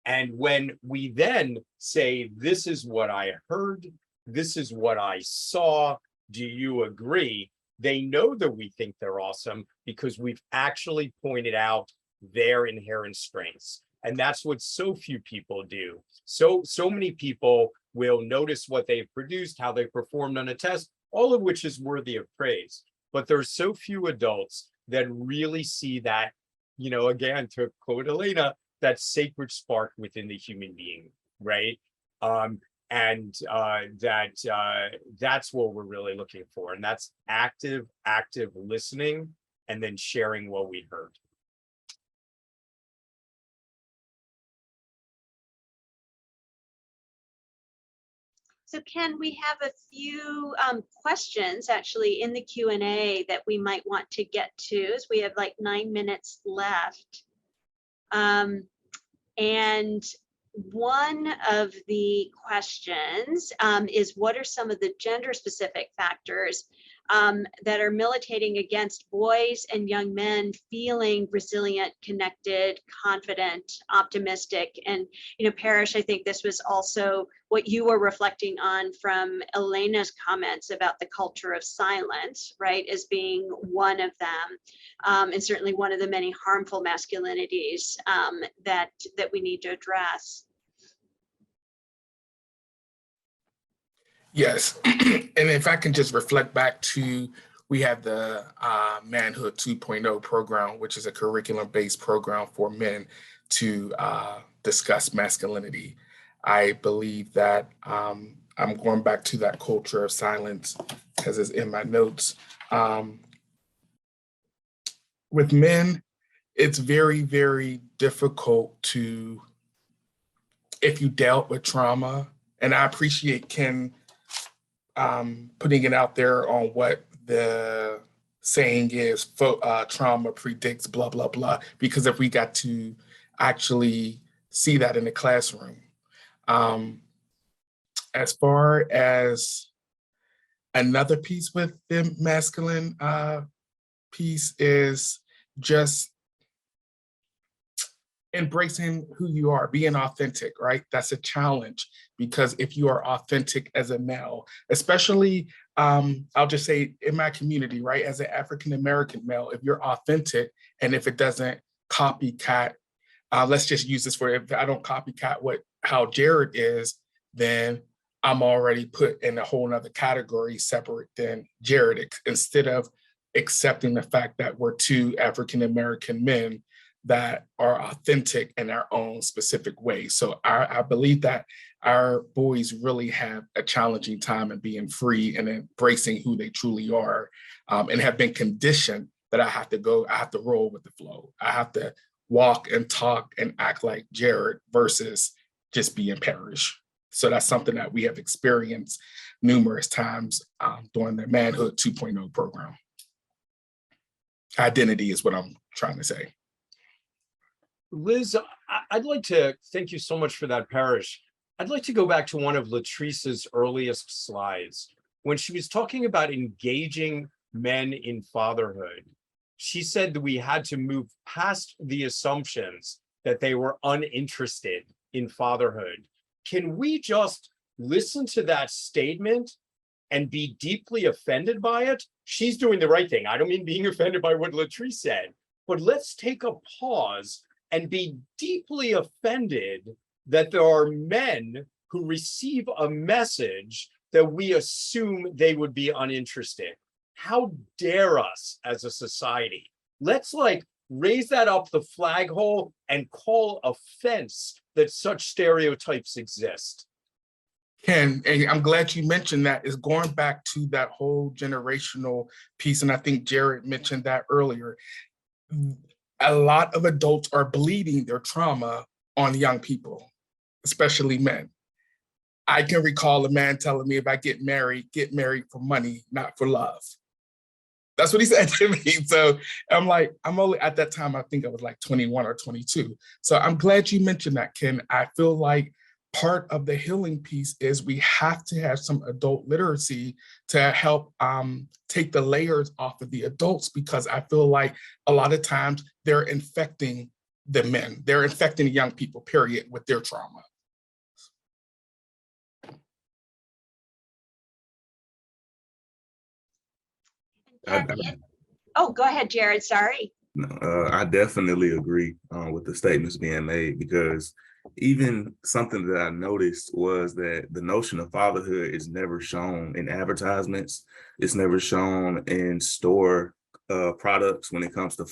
And when we then say, "This is what I heard, this is what I saw, do you agree?" They know that we think they're awesome because we've actually pointed out their inherent strengths. And that's what so few people do. So many people will notice what they've produced, how they performed on a test, all of which is worthy of praise. But there's so few adults that really see that, again, to quote Elena, that sacred spark within the human being, right? That's what we're really looking for. And that's active listening and then sharing what we heard. So Ken, we have a few questions actually in the Q&A that we might want to get to, as we have like 9 minutes left. And one of the questions is, what are some of the gender specific factors that are militating against boys and young men feeling resilient, connected, confident, optimistic? And, Parish, I think this was also what you were reflecting on from Elena's comments about the culture of silence, right, as being one of them, and certainly one of the many harmful masculinities that we need to address. Yes, and if I can just reflect back to, we have the Manhood 2.0 program, which is a curriculum-based program for men to discuss masculinity. I believe that I'm going back to that culture of silence because it's in my notes. With men, it's very, very difficult to, if you dealt with trauma, and I appreciate Ken putting it out there on what the saying is, trauma predicts blah, blah, blah, because if we got to actually see that in the classroom. As far as another piece with the masculine piece is just embracing who you are, being authentic, right? That's a challenge, because if you are authentic as a male, especially, I'll just say in my community, right? As an African-American male, if you're authentic and if it doesn't copycat, let's just use this for, if I don't copycat how Jared is, then I'm already put in a whole nother category separate than Jared, instead of accepting the fact that we're two African-American men that are authentic in our own specific way. So I believe that our boys really have a challenging time in being free and embracing who they truly are, and have been conditioned that I have to roll with the flow. I have to walk and talk and act like Jared versus just being Parish. So that's something that we have experienced numerous times during the Manhood 2.0 program. Identity is what I'm trying to say. Liz, I'd like to thank you so much for that, Parish. I'd like to go back to one of Latrice's earliest slides. When she was talking about engaging men in fatherhood, she said that we had to move past the assumptions that they were uninterested in fatherhood. Can we just listen to that statement and be deeply offended by it? She's doing the right thing. I don't mean being offended by what Latrice said, but let's take a pause and be deeply offended that there are men who receive a message that we assume they would be uninterested. How dare us as a society? Let's raise that up the flagpole and call offense that such stereotypes exist. Ken, and I'm glad you mentioned that, is going back to that whole generational piece. And I think Jared mentioned that earlier. A lot of adults are bleeding their trauma on young people, especially men. I can recall a man telling me, if I get married for money, not for love. That's what he said to me. So I'm like, I'm only at that time, I think I was like 21 or 22. So I'm glad you mentioned that, Ken. I feel like part of the healing piece is we have to have some adult literacy to help take the layers off of the adults, because I feel like a lot of times they're infecting the men. They're infecting the young people, period, with their trauma. Oh, go ahead, Jared. Sorry. I definitely agree with the statements being made, because even something that I noticed was that the notion of fatherhood is never shown in advertisements. It's never shown in store products. When it comes to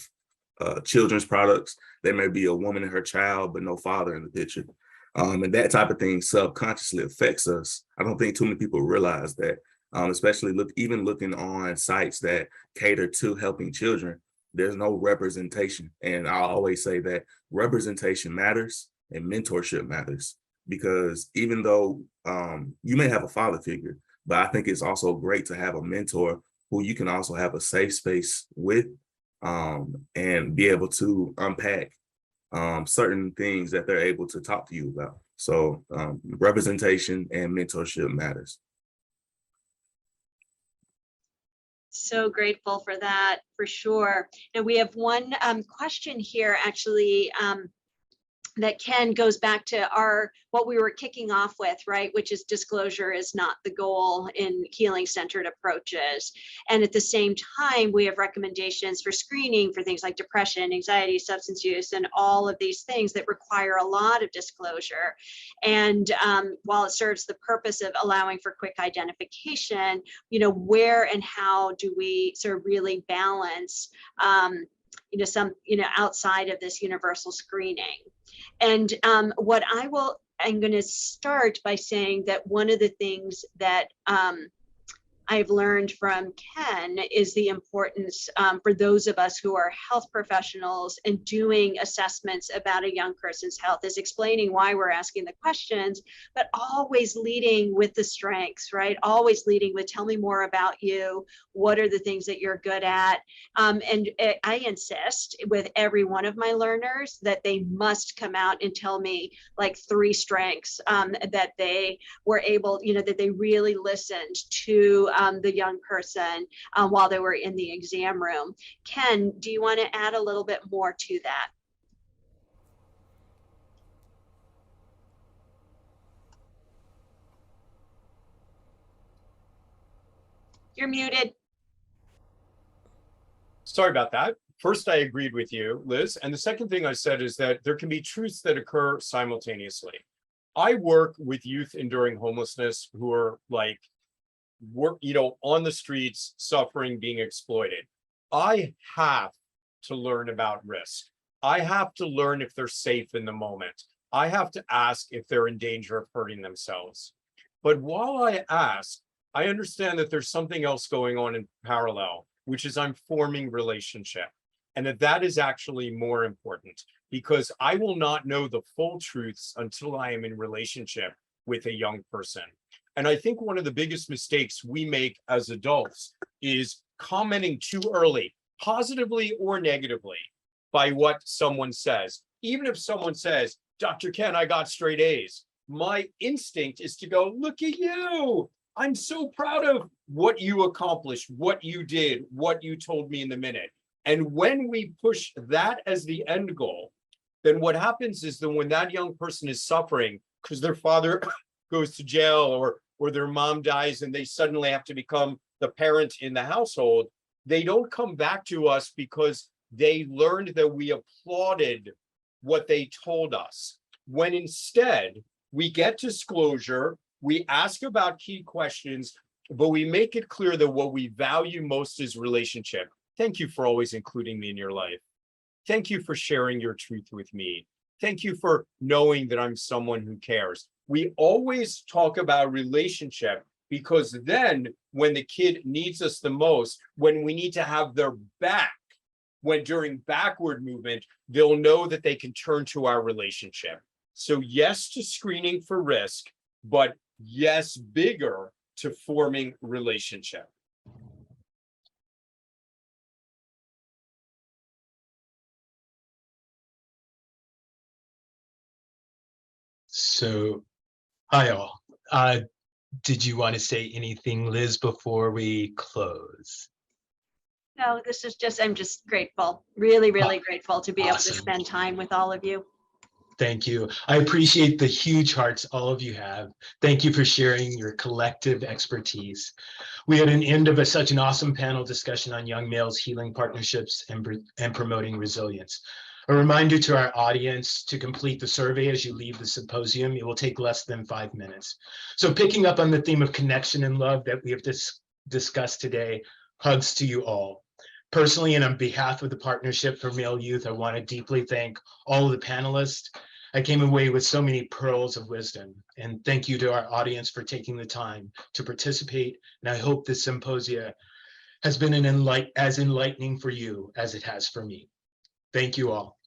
children's products, there may be a woman and her child, but no father in the picture. And that type of thing subconsciously affects us. I don't think too many people realize that, especially even looking on sites that cater to helping children. There's no representation. And I always say that representation matters and mentorship matters, because even though you may have a father figure, but I think it's also great to have a mentor who you can also have a safe space with, and be able to unpack certain things that they're able to talk to you about. So representation and mentorship matters. So grateful for that, for sure. And we have one question here, actually, that Ken goes back to what we were kicking off with, right? Which is disclosure is not the goal in healing centered approaches. And at the same time, we have recommendations for screening for things like depression, anxiety, substance use, and all of these things that require a lot of disclosure. And while it serves the purpose of allowing for quick identification, where and how do we sort of really balance outside of this universal screening? And I'm going to start by saying that one of the things that I've learned from Ken is the importance for those of us who are health professionals and doing assessments about a young person's health is explaining why we're asking the questions, but always leading with the strengths, right? Always leading with, tell me more about you. What are the things that you're good at? And I insist with every one of my learners that they must come out and tell me like 3 strengths that they were able, that they really listened to the young person while they were in the exam room. Ken, do you want to add a little bit more to that? You're muted. Sorry about that. First, I agreed with you, Liz. And the second thing I said is that there can be truths that occur simultaneously. I work with youth enduring homelessness who are on the streets, suffering, being exploited. I have to learn about risk. I have to learn if they're safe in the moment. I have to ask if they're in danger of hurting themselves. But while I ask, I understand that there's something else going on in parallel, which is I'm forming relationship. And that is actually more important, because I will not know the full truths until I am in relationship with a young person. And I think one of the biggest mistakes we make as adults is commenting too early, positively or negatively, by what someone says. Even if someone says, Dr. Ken, I got straight A's, my instinct is to go, look at you. I'm so proud of what you accomplished, what you did, what you told me in the minute. And when we push that as the end goal, then what happens is that when that young person is suffering because their father goes to jail or their mom dies and they suddenly have to become the parent in the household, they don't come back to us because they learned that we applauded what they told us. When instead we get disclosure, we ask about key questions, but we make it clear that what we value most is relationship. Thank you for always including me in your life. Thank you for sharing your truth with me. Thank you for knowing that I'm someone who cares. We always talk about relationship because then when the kid needs us the most, when we need to have their back, when during backward movement, they'll know that they can turn to our relationship. So yes to screening for risk, but yes, bigger to forming relationship. So, hi all. Did you want to say anything, Liz, before we close? No, this is just, I'm just grateful, really, really grateful to be able to Awesome. spend time with all of you. Thank you. I appreciate the huge hearts all of you have. Thank you for sharing your collective expertise. We had an end of such an awesome panel discussion on young males healing partnerships and promoting resilience. A reminder to our audience to complete the survey as you leave the symposium. It will take less than 5 minutes. So picking up on the theme of connection and love that we have discussed today, hugs to you all. Personally, and on behalf of the Partnership for Male Youth, I want to deeply thank all of the panelists. I came away with so many pearls of wisdom, and thank you to our audience for taking the time to participate. And I hope this symposia has been as enlightening for you as it has for me. Thank you all.